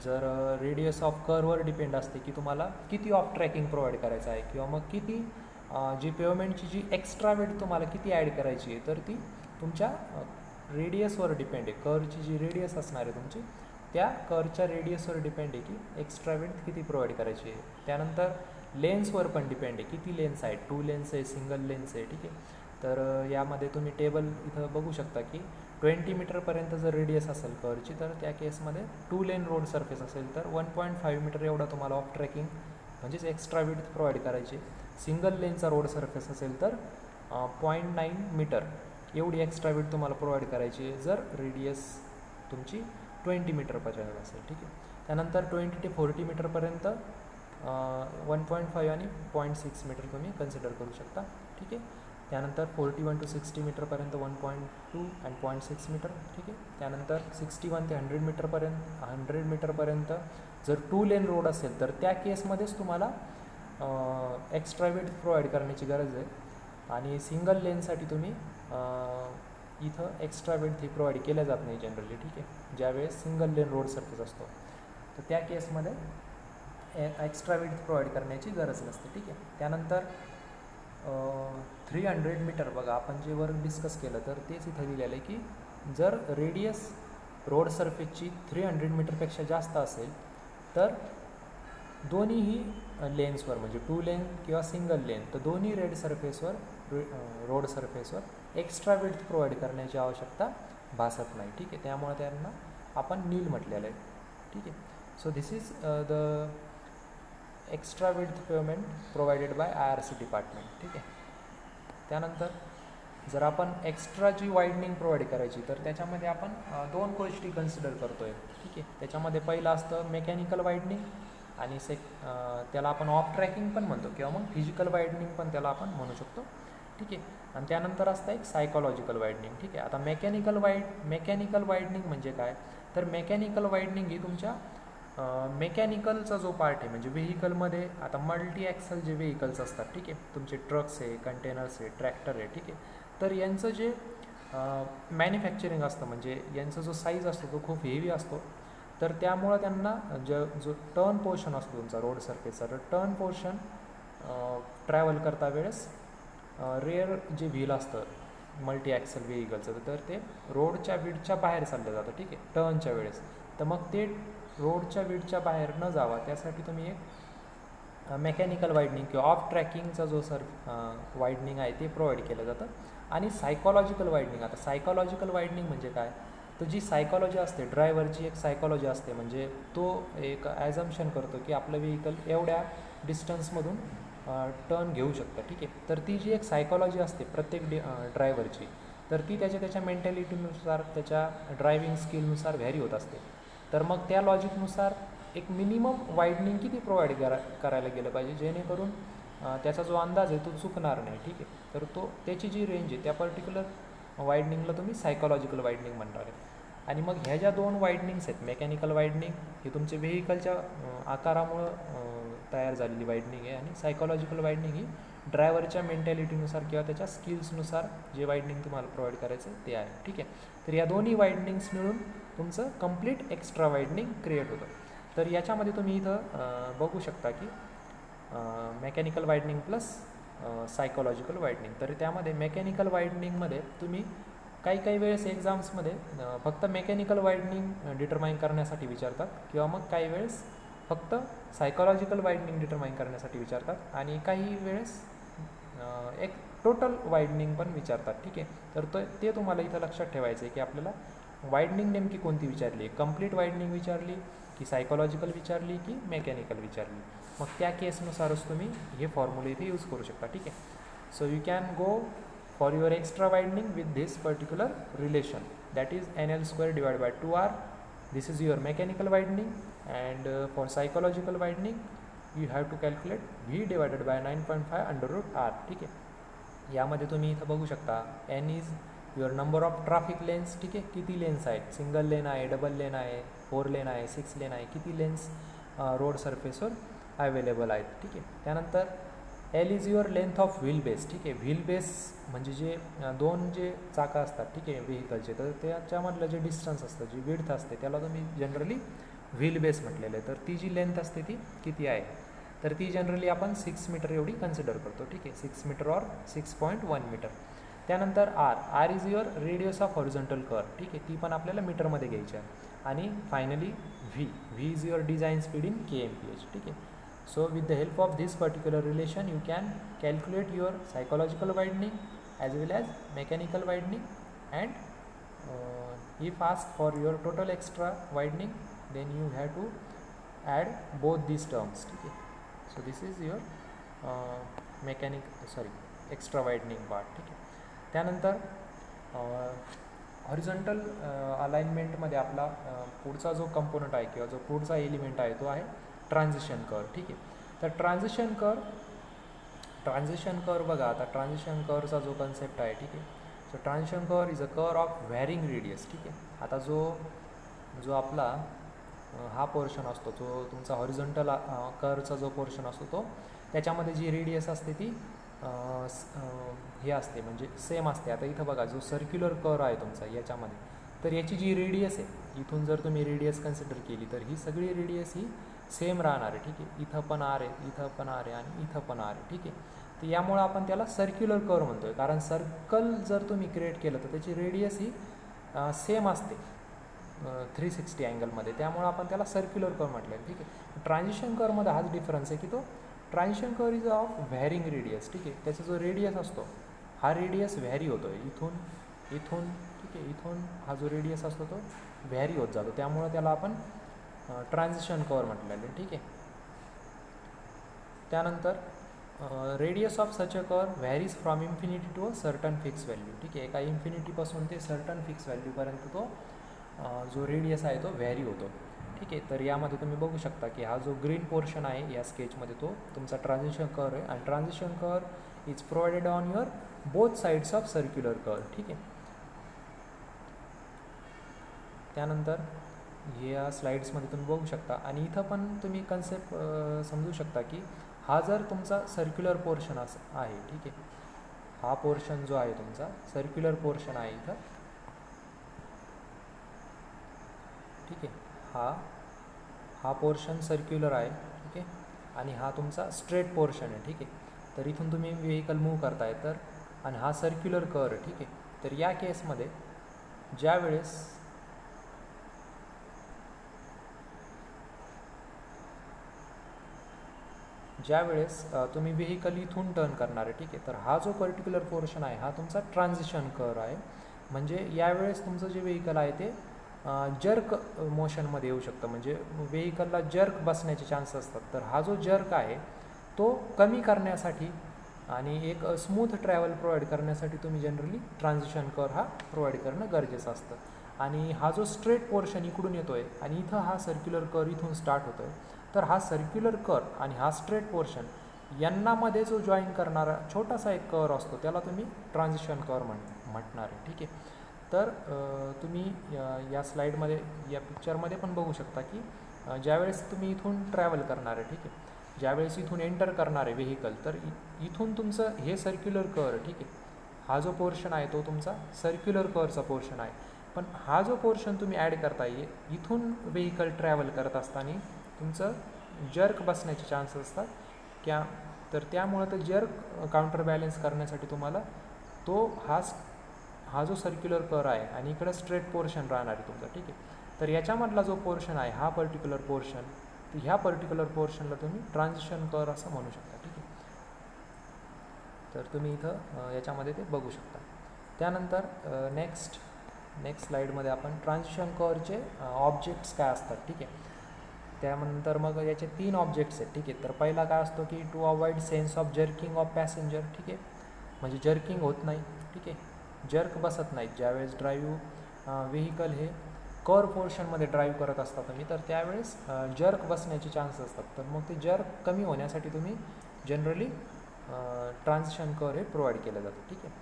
जर रेडियस ऑफ कर्ववर डिपेंड असते की तुम्हाला किती ऑफ ट्रॅकिंग प्रोव्हाइड करायचं आहे किंवा मग किती जी पेवमेंटची जी एक्स्ट्रा विड्थ तुम्हाला किती ॲड करायची आहे तर ती तुमच्या रेडियसवर डिपेंड आहे. कर्वची जी रेडियस असणार आहे तुमची त्या कर्वच्या रेडियसवर डिपेंड आहे की एक्स्ट्रा विड्थ किती प्रोव्हाइड करायची आहे. त्यानंतर लेन्सवर पण डिपेंड आहे, किती लेन्स आहे, 2 लेन्स आहे, सिंगल लेन्स आहे. ठीक आहे. तर यामध्ये तुम्ही टेबल इथं बघू शकता की 20 मीटरपर्यंत जर रेडियस असेल कर्वची तर त्या केसमध्ये 2 लेन रोड सरफेस असेल तर 1.5 मीटर एवढा तुम्हाला ऑफ ट्रॅकिंग म्हणजेच एक्स्ट्रा विड्थ प्रोव्हाइड करायची. सिंगल लेनचा रोड सरफेस असेल तर 0.9 मीटर एवढी एक्स्ट्रा विड्थ तुम्हाला प्रोव्हाइड करायची जर रेडियस तुमची 20 मीटरपर्यंत असेल. ठीक आहे. त्यानंतर 20 ते 40 मीटरपर्यंत 1.5 आणि 0.6 मीटर तुम्ही कन्सिडर करू शकता. ठीक आहे. त्यानंतर 41 to 60 मीटरपर्यंत 1.2 अँड 0.6 मीटर. ठीक आहे. त्यानंतर 61 ते 100 मीटरपर्यंत जर 2 लेन रोड असेल तर त्या केसमध्येच तुम्हाला एक्स्ट्रा विड्थ प्रोव्हाइड करण्याची गरज आहे. आणि सिंगल लेनसाठी तुम्ही इथं एक्स्ट्रा विड्थ ही प्रोव्हाइड केल्या जात नाही जनरली. ठीक आहे. ज्यावेळेस सिंगल लेन रोड सरफेस असतो तर त्या केसमध्ये एक्स्ट्रा विड्थ प्रोव्हाइड करण्याची गरज नसते. ठीक आहे. त्यानंतर 300 मीटर बघा आपण जे वर डिस्कस केलं तर तेच इथं दिलेलं आहे की जर रेडियस रोड सरफेसची 300 मीटरपेक्षा जास्त असेल तर दोन्हीही लेन्सवर म्हणजे 2 लेन किंवा सिंगल लेन तर दोन्ही रोड सरफेसवर एक्स्ट्रा विड्थ प्रोव्हाइड करण्याची आवश्यकता भासत नाही. ठीक आहे. त्यामुळे त्यांना आपण नील म्हटलेलं आहे. ठीक आहे. So this is the extra width payment provided bye IRC department. ठीक आहे. त्यानंतर जर आपण एक्स्ट्रा जी वाईडनिंग प्रोव्हाइड करायची तर त्याच्यामध्ये आपण 2 गोष्टी कन्सिडर करतो आहे. ठीक आहे. त्याच्यामध्ये पहिलं असतं मेकॅनिकल वाईडनिंग आणि त्याला आपण ऑफ ट्रॅकिंग पण म्हणतो किंवा मग फिजिकल वाईडनिंग पण त्याला आपण म्हणू शकतो. ठीक आहे. आणि त्यानंतर असतं एक सायकॉलॉजिकल वाईडनिंग. ठीक आहे. आता मेकॅनिकल वाईडनिंग म्हणजे काय तर मेकॅनिकल वाईडनिंग ही तुमच्या मेकॅनिकलचा जो पार्ट आहे म्हणजे व्हेकलमध्ये आता मल्टी ॲक्सल जे व्हेकल्स असतात. ठीक आहे. तुमचे ट्रक्स आहे, कंटेनर्स आहे, ट्रॅक्टर आहे. ठीक आहे. तर यांचं जे मॅन्युफॅक्चरिंग असतं म्हणजे यांचा जो साईज असतो तो खूप हेवी असतो. तर त्यामुळं त्यांना जो टर्न पोर्शन असतो तुमचा रोड सरफेसचा तर टर्न पोर्शन ट्रॅव्हल करता वेळेस रेअर जे व्हील असतं मल्टी ॲक्सल व्हेकलचं तर ते रोडच्या विडच्या बाहेर चाललं जातं. ठीक आहे. टर्नच्या वेळेस तर मग ते रोडच्या विडच्या बाहेर न जावा त्यासाठी तुम्ही एक मेकॅनिकल वाईडनिंग किंवा ऑफ ट्रॅकिंगचा जो वाईडनिंग आहे ते प्रोव्हाइड केलं जातं. आणि सायकॉलॉजिकल वाईडनिंग आता सायकॉलॉजिकल वाईडनिंग म्हणजे काय तर जी सायकॉलॉजी असते ड्रायव्हरची एक सायकॉलॉजी असते म्हणजे तो एक ॲझम्पशन करतो की आपलं व्हेकल एवढ्या डिस्टन्समधून टर्न घेऊ शकतं. ठीक आहे. तर ती जी एक सायकॉलॉजी असते प्रत्येक ड्रायव्हरची तर ती त्याच्या मेंटॅलिटीनुसार त्याच्या ड्रायव्हिंग स्किलनुसार व्हॅरी होत असते. तर मग त्या लॉजिकनुसार एक मिनिमम वाईडनिंग किती प्रोव्हाइड करायला गेलं पाहिजे जेणेकरून त्याचा जो अंदाज आहे तो चुकणार नाही. ठीक आहे. तर त्याची जी रेंज आहे त्या पर्टिक्युलर वाईडनिंगला तुम्ही सायकॉलॉजिकल वाईडनिंग म्हणणार आहे. आणि मग ह्या ज्या 2 वाईडनिंग्स आहेत मेकॅनिकल वाईडनिंग ही तुमच्या व्हेकलच्या आकारामुळं तयार झालेली वाईडनिंग आहे आणि सायकॉलॉजिकल वाईडनिंग ही ड्रायव्हरच्या मेंटॅलिटीनुसार किंवा त्याच्या स्किल्सनुसार जे वाईडनिंग तुम्हाला प्रोव्हाइड करायचं ते आहे. ठीक आहे. तर या दोन्ही वाईडनिंग्स मिळून तुमचं कंप्लीट एक्स्ट्रा वाईडनिंग क्रिएट होतं. तर याच्यामध्ये तुम्ही इथं बघू शकता की मेकॅनिकल वाईडनिंग प्लस सायकॉलॉजिकल वाईडनिंग. तर त्यामध्ये मेकॅनिकल वाईडनिंगमध्ये तुम्ही काही वेळेस एक्झाम्समध्ये फक्त मेकॅनिकल वाईडनिंग डिटरमाइन करण्यासाठी विचारतात किंवा मग काही वेळेस फक्त सायकॉलॉजिकल वाईडनिंग डिटरमाइन करण्यासाठी विचारतात आणि काही वेळेस एक टोटल वाईडनिंग पण विचारतात. ठीक आहे. तर ते तुम्हाला इथं लक्षात ठेवायचं आहे की आपल्याला वाईडनिंग नेमकी कोणती विचारली आहे कंप्लीट वाईडनिंग विचारली की सायकॉलॉजिकल विचारली की मेकॅनिकल विचारली. मग त्या केसनुसारच तुम्ही हे फॉर्म्युले इथे यूज करू शकता. ठीक आहे. So you can go for your extra widening with this particular relation that is NL² divide by 2R. This is your mechanical widening and for psychological widening you have to calculate V divided by 9.5 √R. ठीक आहे. यामध्ये तुम्ही इथं बघू शकता N is your number of traffic lens. ठीक आहे. किती लेन्स आहेत सिंगल लेन आहे, डबल लेन आहे, 4 लेन आहे, 6 लेन आहे, किती लेन्स रोड सरफेसवर अवेलेबल आहेत. ठीक आहे. त्यानंतर L is your length of wheel base. ठीक आहे. व्हील बेस म्हणजे जे 2 जे चाकं असतात ठीक आहे व्हेकलचे तर त्याच्यामधलं जे डिस्टन्स असतं जी विड्थ असते त्याला तुम्ही जनरली व्हील बेस म्हटलेलं आहे. तर ती जी लेंथ असते ती किती आहे तर ती जनरली आपण 6 मीटर एवढी कन्सिडर करतो. ठीक आहे. 6 मीटर ऑर 6.1 मीटर. त्यानंतर R is your radius of horizontal curve. ठीक आहे. ती पण आपल्याला मीटरमध्ये घ्यायची आहे. आणि finally V is your design speed in kmph. ठीक आहे. So with the help of this particular relation you can calculate your psychological widening as well as mechanical widening and if asked for your total extra widening then you have to add both these terms. Okay. So this is your extra widening part. ठीक आहे. त्यानंतर horizontal अलाइनमेंटमध्ये आपला पुढचा जो component आहे किंवा जो पुढचा एलिमेंट आहे तो आहे ट्रान्झिशन कर्व. ठीक आहे. तर ट्रान्झिशन कर बघा, आता ट्रान्झिशन करचा जो कन्सेप्ट आहे, ठीक आहे. सो ट्रान्झिशन कर इज अ कर ऑफ व्हॅरिंग रेडियस, ठीक आहे. आता जो आपला हा पोर्शन असतो, जो तुमचा हॉरिझॉन्टल करचा जो पोर्शन असतो, तो त्याच्यामध्ये जी रेडियस असते ती हे असते, म्हणजे सेम असते. आता इथं बघा, जो सर्क्युलर कर आहे तुमचा याच्यामध्ये, तर याची जी रेडियस आहे, इथून जर तुम्ही रेडियस कन्सिडर केली तर ही सगळी रेडियस ही सेम राहणार आहे, ठीक आहे. इथं पण आर आहे, इथं पण आर आहे आणि इथं पण आर आहे, ठीक आहे. तर यामुळं आपण त्याला सर्क्युलर कर म्हणतो आहे, कारण सर्कल जर तुम्ही क्रिएट केलं तर त्याची रेडियस ही सेम असते 360 अँगलमध्ये, त्यामुळं आपण त्याला सर्क्युलर कर म्हटलं आहे, ठीक आहे. ट्रान्झिशन करमध्ये हाच डिफरन्स आहे की तो ट्रान्झिशन कर इज ऑफ व्हॅरिंग रेडियस, ठीक आहे. त्याचा जो रेडियस असतो हा रेडियस व्हॅरी होतो आहे, इथून, ठीक आहे. इथून हा जो रेडियस असतो तो व्हॅरी होत जातो, त्यामुळं त्याला आपण ट्रान्झिशन कर म्हटलेलं आहे, ठीक आहे. त्यानंतर radius of such a curve varies from infinity to a certain fix value, ठीक आहे. एका इन्फिनिटीपासून ते सर्टन फिक्स व्हॅल्यूपर्यंत तो जो रेडियस आहे तो व्हॅरी होतो, ठीक आहे. तर यामध्ये तुम्ही बघू शकता की हा जो ग्रीन पोर्शन आहे या स्केचमध्ये तो तुमचा ट्रान्झिशन कर आहे, आणि ट्रान्झिशन कर is provided on your both sides of circular कर, ठीक आहे. त्यानंतर या स्लाइड्समध्ये तुम्ही बघू शकता, आणि इथं पण तुम्ही कन्सेप्ट समजू शकता की हा जर तुमचा सर्क्युलर पोर्शन असं आहे, ठीक आहे. हा पोर्शन जो आहे तुमचा सर्क्युलर पोर्शन आहे इथं, ठीक आहे. हा पोर्शन सर्क्युलर आहे, ठीक आहे. आणि हा तुमचा स्ट्रेट पोर्शन आहे, ठीक आहे. तर इथून तुम्ही व्हेकल मूव्ह करताय तर, आणि हा सर्क्युलर कर, ठीक आहे. तर या केसमध्ये ज्यावेळेस तुम्ही व्हेकल इथून टर्न करणार आहे, ठीक आहे. तर हा जो पर्टिक्युलर पोर्शन आहे हा तुमचा ट्रान्झिशन कर आहे, म्हणजे यावेळेस तुमचं जे व्हेकल आहे ते जर्क मोशनमध्ये येऊ शकतं, म्हणजे व्हेकलला जर्क बसण्याचे चान्स असतात. तर हा जो जर्क आहे तो कमी करण्यासाठी आणि एक स्मूथ ट्रॅव्हल प्रोव्हाइड करण्यासाठी तुम्ही जनरली ट्रान्झिशन कर हा प्रोव्हाइड करणं गरजेचं असतं. आणि हा जो स्ट्रेट पोर्शन इकडून येतो आहे आणि इथं हा सर्क्युलर कर इथून स्टार्ट होतो आहे, तर हा सर्क्युलर कर आणि हा स्ट्रेट पोर्शन यांनामध्ये जो जॉईन करणारा छोटासा एक कर असतो त्याला तुम्ही ट्रान्झिशन कर म्हटणार आहे, ठीक आहे. तर तुम्ही या स्लाईडमध्ये या पिक्चरमध्ये पण बघू शकता की ज्यावेळेस तुम्ही इथून ट्रॅव्हल करणार आहे, ठीक आहे. ज्यावेळेस इथून एंटर करणार आहे व्हेकल, तर इथून तुमचं हे सर्क्युलर कर, ठीक आहे. हा जो पोर्शन आहे तो तुमचा सर्क्युलर करचा पोर्शन आहे, पण हा जो पोर्शन तुम्ही ॲड करताय इथून व्हेकल ट्रॅव्हल करत असताना तुमचं जर्क बसण्याचे चान्स असतात तर त्यामुळं तर जर्क काउंटर बॅलन्स करण्यासाठी तुम्हाला हा जो सर्क्युलर कर आहे आणि इकडं स्ट्रेट पोर्शन राहणार आहे तुमचा, ठीक आहे. तर याच्यामधला जो पोर्शन आहे हा पर्टिक्युलर पोर्शन, तर ह्या पर्टिक्युलर पोर्शनला तुम्ही ट्रान्झिशन कर असं म्हणू शकता, ठीक आहे. तर तुम्ही इथं याच्यामध्ये ते बघू शकता. त्यानंतर नेक्स्ट स्लाईडमध्ये आपण ट्रान्झिशन करचे ऑब्जेक्ट्स काय असतात, ठीक आहे. त्यानंतर मग याचे 3 ऑब्जेक्ट्स आहेत, ठीक आहे. तर पहिला काय असतो की to avoid sense of jerking of passenger, ठीक आहे. म्हणजे जर्किंग होत नाही, ठीक आहे. जर्क बसत नाहीत ज्यावेळेस व्हेकल हे कर पोर्शनमध्ये ड्राईव्ह करत असता तुम्ही, तर त्यावेळेस जर्क बसण्याचे चान्स असतात. तर मग ते जर्क कमी होण्यासाठी तुम्ही जनरली ट्रान्झिशन कर हे प्रोव्हाइड केलं जातं, ठीक आहे.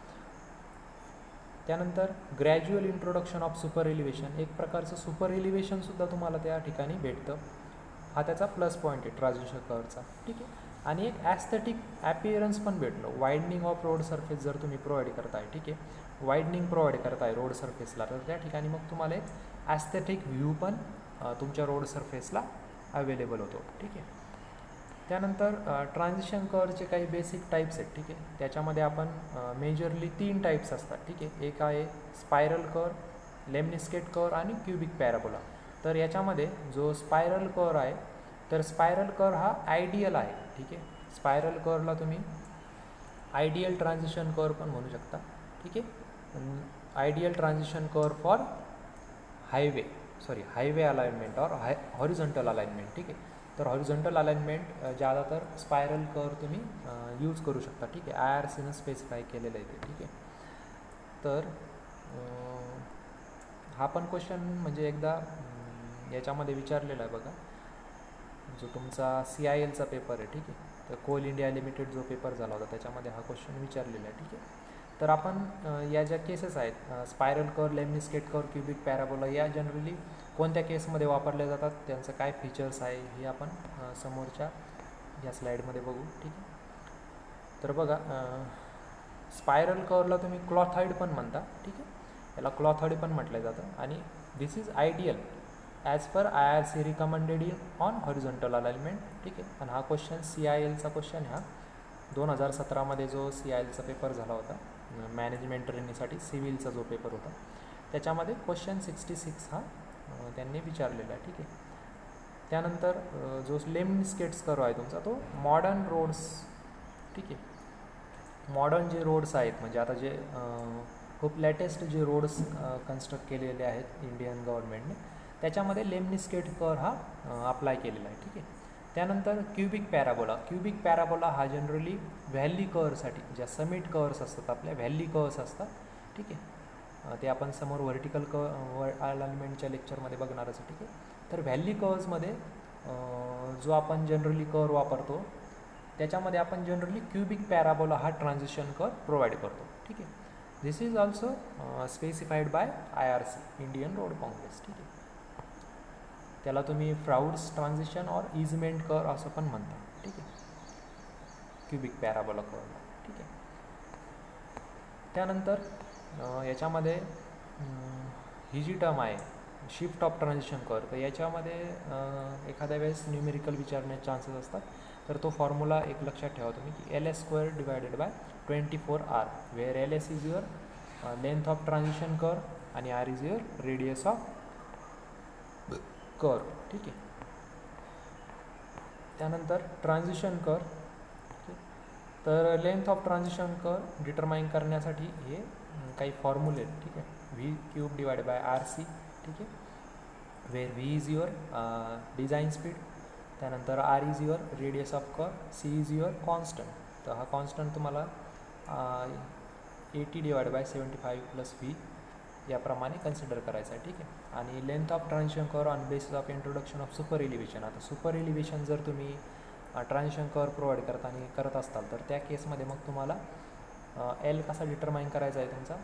त्यानंतर gradual introduction of super elevation, एक प्रकारचं सुपर एलिव्हेशनसुद्धा तुम्हाला त्या ठिकाणी भेटतं. हा त्याचा प्लस पॉईंट आहे ट्रान्झिशन करचा, ठीक आहे. आणि एक ॲस्थेटिक ॲपिअरन्स पण भेटलं. वाईडनिंग ऑफ रोड सरफेस जर तुम्ही प्रोव्हाइड करताय, ठीक आहे, वाईडनिंग प्रोव्हाइड करताय रोड सरफेसला, तर त्या ठिकाणी मग तुम्हाला एक ॲस्थेटिक व्ह्यू पण तुमच्या रोड सरफेसला अवेलेबल होतो, ठीक आहे. त्यानंतर ट्रान्झिशन करचे काही बेसिक टाईप्स आहेत, ठीक आहे. त्याच्यामध्ये आपण मेजरली 3 टाईप्स असतात, ठीक आहे. एक आहे स्पायरल कर, लेमनिस्केट कर आणि क्युबिक पॅराबोला. तर याच्यामध्ये जो स्पायरल कर आहे, तर स्पायरल कर हा आयडियल आहे, ठीक आहे. स्पायरल करला तुम्ही आयडियल ट्रान्झिशन कर पण म्हणू शकता, ठीक आहे. आयडियल ट्रान्झिशन कर फॉर हायवे अलाइनमेंट और हॉरिझॉन्टल अलाइनमेंट, ठीक आहे. तर हॉरिझॉन्टल अलाइनमेंट ज़्यादातर स्पायरल कर तुम्ही यूज करू शकता, ठीक आहे. IRCनं स्पेसिफाय केलेलं आहे ते, ठीक आहे. तर हा पण क्वेश्चन म्हणजे एकदा याच्यामध्ये विचारलेला आहे बघा. जो तुमचा CILचा पेपर आहे, ठीक आहे, तर कोल इंडिया लिमिटेड जो पेपर झाला होता त्याच्यामध्ये हा क्वेश्चन विचारलेला आहे, ठीक आहे. तर आपण या ज्या केसेस आहेत spiral curve, lemniscate curve, cubic parabola, या जनरली कोणत्या केसमध्ये वापरल्या जातात, त्यांचं काय फीचर्स आहे हे आपण समोरच्या या स्लाईडमध्ये बघू, ठीक आहे. तर बघा, स्पायरल कर्वला तुम्ही क्लॉथॉइड पण म्हणता, ठीक आहे, याला क्लॉथॉइड पण म्हटलं जातं. आणि this is ideal as per IRC recommended in on horizontal alignment, ठीक आहे. आणि हा क्वेश्चन CILचा क्वेश्चन ह्या 2017मध्ये जो CILचा पेपर झाला होता मॅनेजमेंट ट्रेनिंगसाठी, सिव्हिलचा जो पेपर होता, त्याच्यामध्ये क्वेश्चन 66 हा त्यांनी विचारलेला आहे, ठीक आहे. त्यानंतर जो लेमनिस्केट कर्व आहे तुमचा, तो मॉडर्न रोड्स, ठीक आहे, मॉडर्न जे रोड्स आहेत, म्हणजे आता जे खूप लेटेस्ट जे रोड्स कन्स्ट्रक्ट केलेले आहेत इंडियन गव्हर्नमेंटने, त्याच्यामध्ये लेमनिस्केट कर्व हा अप्लाय केलेला आहे, ठीक आहे. त्यानंतर क्युबिक पॅराबोला हा जनरली व्हॅली कर्वसाठी, ज्या समिट कर्व्स असतात आपल्या, व्हॅली कर्व्स असतात, ठीक आहे, ते आपण समोर व्हर्टिकल अलाइनमेंटच्या लेक्चरमध्ये बघणारच, ठीक आहे. तर व्हॅली कर्व्समध्ये जो आपण जनरली कर्व वापरतो त्याच्यामध्ये आपण जनरली क्युबिक पॅराबोला हा ट्रान्झिशन कर्व प्रोव्हाइड करतो, ठीक आहे. This is also specified by IRC, Indian Road Congress, ठीक आहे. त्याला तुम्ही फ्राउड्स ट्रान्झिशन और इजमेंट कर्व असं पण म्हणता, ठीक आहे, क्युबिक पॅराबोला कर्व, ठीक आहे. त्यानंतर याच्यामध्ये ही जी टर्म आहे शिफ्ट ऑफ ट्रान्झिशन कर्व, तर याच्यामध्ये एखाद्या वेळेस न्यूमेरिकल विचारण्याचे चान्सेस असतात. तर तो फॉर्म्युला एक लक्षात ठेवा तुम्ही की LS² divided by 24R, where LS is your length of transition curve आणि R is your radius of curve, ठीक आहे. त्यानंतर ट्रान्झिशन कर्व, तर length of transition curve determine करण्यासाठी हे काही फॉर्म्युले आहेत, ठीक आहे. V³ डिवायडेड बाय RC, ठीक आहे, where V is your design speed, त्यानंतर R is your radius of curve, C is your constant. तर हा कॉन्स्टंट तुम्हाला 80 डिवायड बाय 75 प्लस V याप्रमाणे कन्सिडर करायचं आहे, ठीक आहे. आणि length of transition curve on basis of introduction of super elevation. आता सुपर एलिव्हेशन जर तुम्ही ट्रान्झिशन कर्व प्रोव्हाइड करत असताल तर त्या केसमध्ये मग तुम्हाला L कसा डिटरमाइन करायचा आहे तुमचा,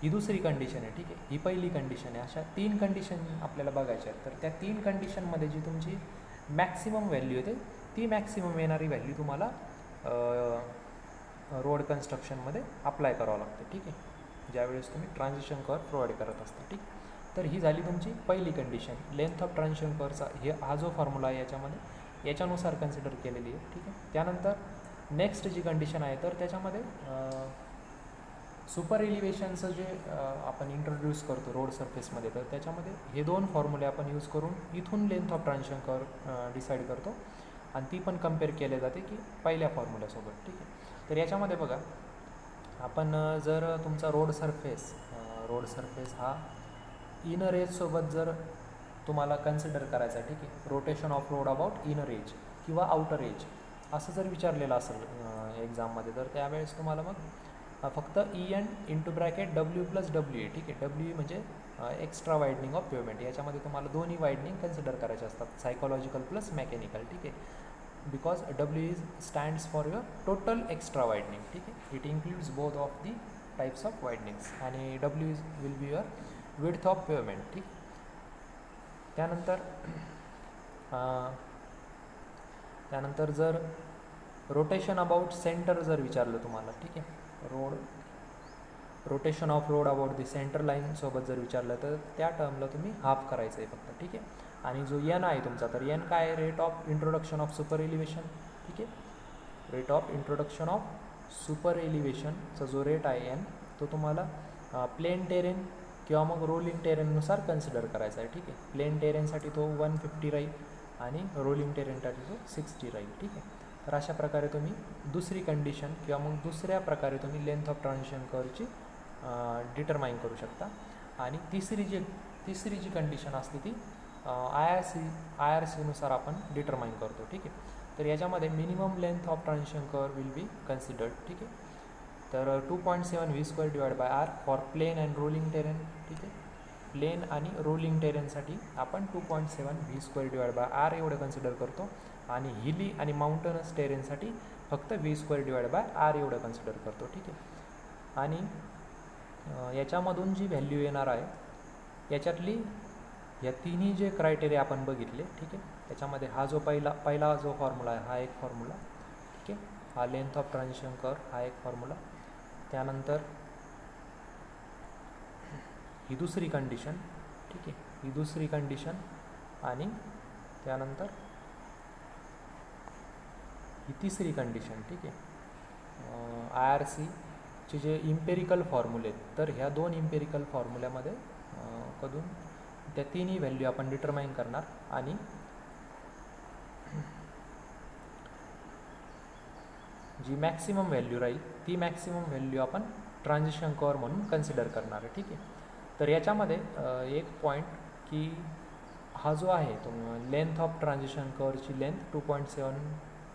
ही दुसरी कंडिशन आहे, ठीक आहे, ही पहिली कंडिशन आहे. अशा 3 कंडिशन आपल्याला बघायच्या आहेत. तर त्या 3 कंडिशनमध्ये जी तुमची मॅक्सिमम व्हॅल्यू येते, ती मॅक्सिमम येणारी व्हॅल्यू तुम्हाला रोड कन्स्ट्रक्शनमध्ये अप्लाय करावं लागतं, ठीक आहे, ज्यावेळेस तुम्ही ट्रान्झिशन कर्व प्रोव्हाइड करत असता, ठीक. तर ही झाली तुमची पहिली कंडिशन, लेंथ ऑफ ट्रान्झिशन कर्वचा हा जो फॉर्म्युला आहे याच्यामध्ये याच्यानुसार कन्सिडर केलेली आहे, ठीक आहे. त्यानंतर नेक्स्ट जी कंडिशन आहे, तर त्याच्यामध्ये सुपर एलिव्हेशनचं जे आपण इंट्रोड्यूस करतो रोड सरफेसमध्ये, तर त्याच्यामध्ये हे 2 फॉर्म्युले आपण यूज करून इथून length of transition curve decide करतो आणि ती पण कम्पेअर केले जाते की पहिल्या फॉर्म्युल्यासोबत, ठीक आहे. तर याच्यामध्ये बघा, आपण जर तुमचा रोड सरफेस हा इनर एजसोबत जर तुम्हाला कन्सिडर करायचा आहे, ठीक आहे, rotation of road about inner age किंवा आउटर एज असं जर विचारलेलं असेल एक्झाममध्ये, तर त्यावेळेस तुम्हाला मग फक्त EN into bracket W plus WE, ठीक आहे. WE म्हणजे एक्स्ट्रा वायडनिंग ऑफ पेवमेंट. याच्यामध्ये तुम्हाला दोन्ही वायडनिंग कन्सिडर करायचे असतात, सायकोलॉजिकल प्लस मेकॅनिकल, ठीक आहे. Because WE stands for your total extra widening, ठीक आहे. It includes both of the types of widenings आणि WE will be your width of pavement, ठीक. त्यानंतर जर रोटेशन अबाउट सेंटर जर विचारलं तुम्हाला, ठीक आहे, rotation of road about the centre लाईनसोबत जर विचारलं तर त्या टर्मला तुम्ही हाफ करायचं आहे फक्त, ठीक आहे. आणि जो N आहे तुमचा, तर N काय आहे, rate of introduction of super elevation, ठीक आहे. Rate of introduction of super एलिव्हेशनचा जो रेट आहे N, तो तुम्हाला प्लेन टेरेन किंवा मग रोलिंग टेरेननुसार कन्सिडर करायचा आहे, ठीक आहे. प्लेन टेरेनसाठी तो 150 राहील आणि रोलिंग टेरेनसाठी तो 60 राहील, ठीक आहे. तर अशा प्रकारे तुम्ही दुसरी कंडिशन किंवा मग दुसऱ्या प्रकारे तुम्ही लेंथ ऑफ ट्रान्झिशन कर्वची डिटरमाइन करू शकता. आणि तिसरी जी कंडिशन असते ती IRC नुसार आपण डिटरमाइन करतो, ठीक आहे. तर याच्यामध्ये minimum length of transition curve will be considered, ठीक आहे. तर 2.7 V² divide by R for plain and rolling terrain, ठीक आहे. प्लेन आणि रोलिंग टेरेनसाठी आपण 2.7 v² डिवाइड बाय आर एवढं कन्सिडर करतो आणि हिली आणि माउंटनस टेरेनसाठी फक्त v² डिवाइड बाय आर एवढं कन्सिडर करतो. ठीक आहे. आणि याच्यामधून जी व्हॅल्यू येणार आहे याच्यातली या तिन्ही जे क्रायटेरिया आपण बघितले. ठीक आहे. त्याच्यामध्ये हा जो पहिला जो फॉर्म्युला आहे हा एक फॉर्म्युला. ठीक आहे. हा लेंथ ऑफ ट्रान्झिशन कर्व हा एक फॉर्म्युला. त्यानंतर ही दुसरी कंडिशन. ठीक आहे. ही दुसरी कंडिशन आणि त्यानंतर ही तिसरी कंडिशन. ठीक आहे. IRCचे जे इम्पेरिकल फॉर्म्युले आहेत तर ह्या 2 इम्पेरिकल फॉर्म्युल्यामध्ये कधून त्या तिन्ही व्हॅल्यू आपण डिटरमाइन करणार आणि जी मॅक्सिमम व्हॅल्यू राहील ती मॅक्सिमम व्हॅल्यू आपण ट्रान्झिशन कर्व म्हणून कन्सिडर करणार आहे. ठीक आहे. तर याच्यामध्ये एक पॉईंट की हा जो आहे तो लेंथ ऑफ ट्रान्झिशन कर्वची length 2.7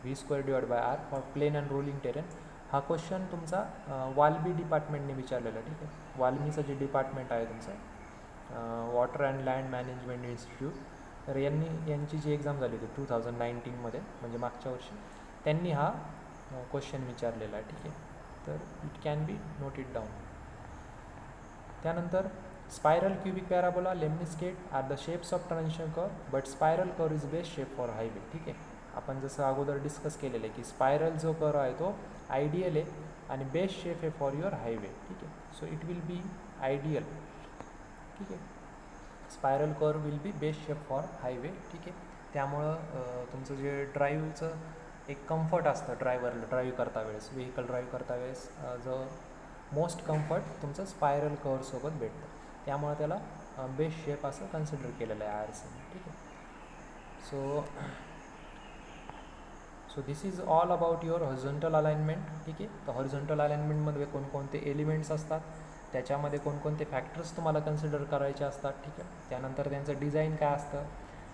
v² divide by R for plain and rolling terrain हा क्वेश्चन तुमचा वाल्मी डिपार्टमेंटने विचारलेला. ठीक आहे. वाल्मीचं जे डिपार्टमेंट आहे तुमचं water and land management institute तर यांची जी एक्झाम झाली होती 2019मध्ये म्हणजे मागच्या वर्षी त्यांनी हा क्वेश्चन विचारलेला आहे. ठीक आहे. तर it can be noted down. त्यानंतर spiral cubic parabola lemniscate are the shapes of transition curve but spiral curve is best shape for highway. ठीक आहे. आपण जसं अगोदर डिस्कस केलेलं आहे की स्पायरल जो कर्व आहे तो आयडियल आहे आणि बेस्ट शेप आहे फॉर युअर हायवे. ठीक आहे. So it will B ideal. ठीक आहे. Spiral curve will B best shape for highway. ठीक आहे. त्यामुळं तुमचं जे ड्राईव्हचं एक कम्फर्ट असतं ड्रायव्हरला ड्राईव्ह करता वेळेस व्हेकल ड्राईव्ह करता वेळेस जो मोस्ट कम्फर्ट तुमचं स्पायरल कर्वसोबत भेटतं. त्यामुळं त्याला बेस्ट शेप असं कन्सिडर केलेलं आहे IRCने. ठीक आहे. So this is all about your horizontal alignment. ठीक आहे. तर हॉरिझॉन्टल अलाइनमेंटमध्ये कोणकोणते एलिमेंट्स असतात त्याच्यामध्ये कोणकोणते फॅक्टर्स तुम्हाला कन्सिडर करायचे असतात. ठीक आहे. त्यानंतर त्यांचं डिझाईन काय असतं,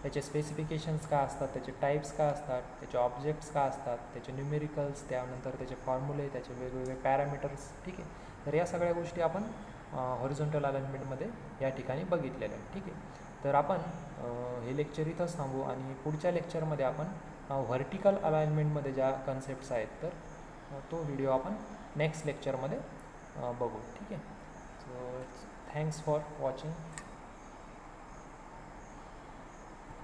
त्याचे स्पेसिफिकेशन्स काय असतात, त्याचे टाईप्स काय असतात, त्याचे ऑब्जेक्ट्स काय असतात, त्याचे न्यूमेरिकल्स, त्यानंतर त्याचे फॉर्म्युले, त्याचे वेगवेगळे पॅरामीटर्स. ठीक आहे. तर या सगळ्या गोष्टी आपण हॉरिझॉन्टल अलाइनमेंटमध्ये या ठिकाणी बघितलेल्या आहेत. ठीक आहे. तर आपण हे लेक्चर इथंच थांबू आणि पुढच्या लेक्चरमध्ये आपण व्हर्टिकल अलाइनमेंटमध्ये ज्या कन्सेप्ट्स आहेत तर तो व्हिडिओ आपण नेक्स्ट लेक्चरमध्ये बघू. ठीक आहे. So thanks for watching.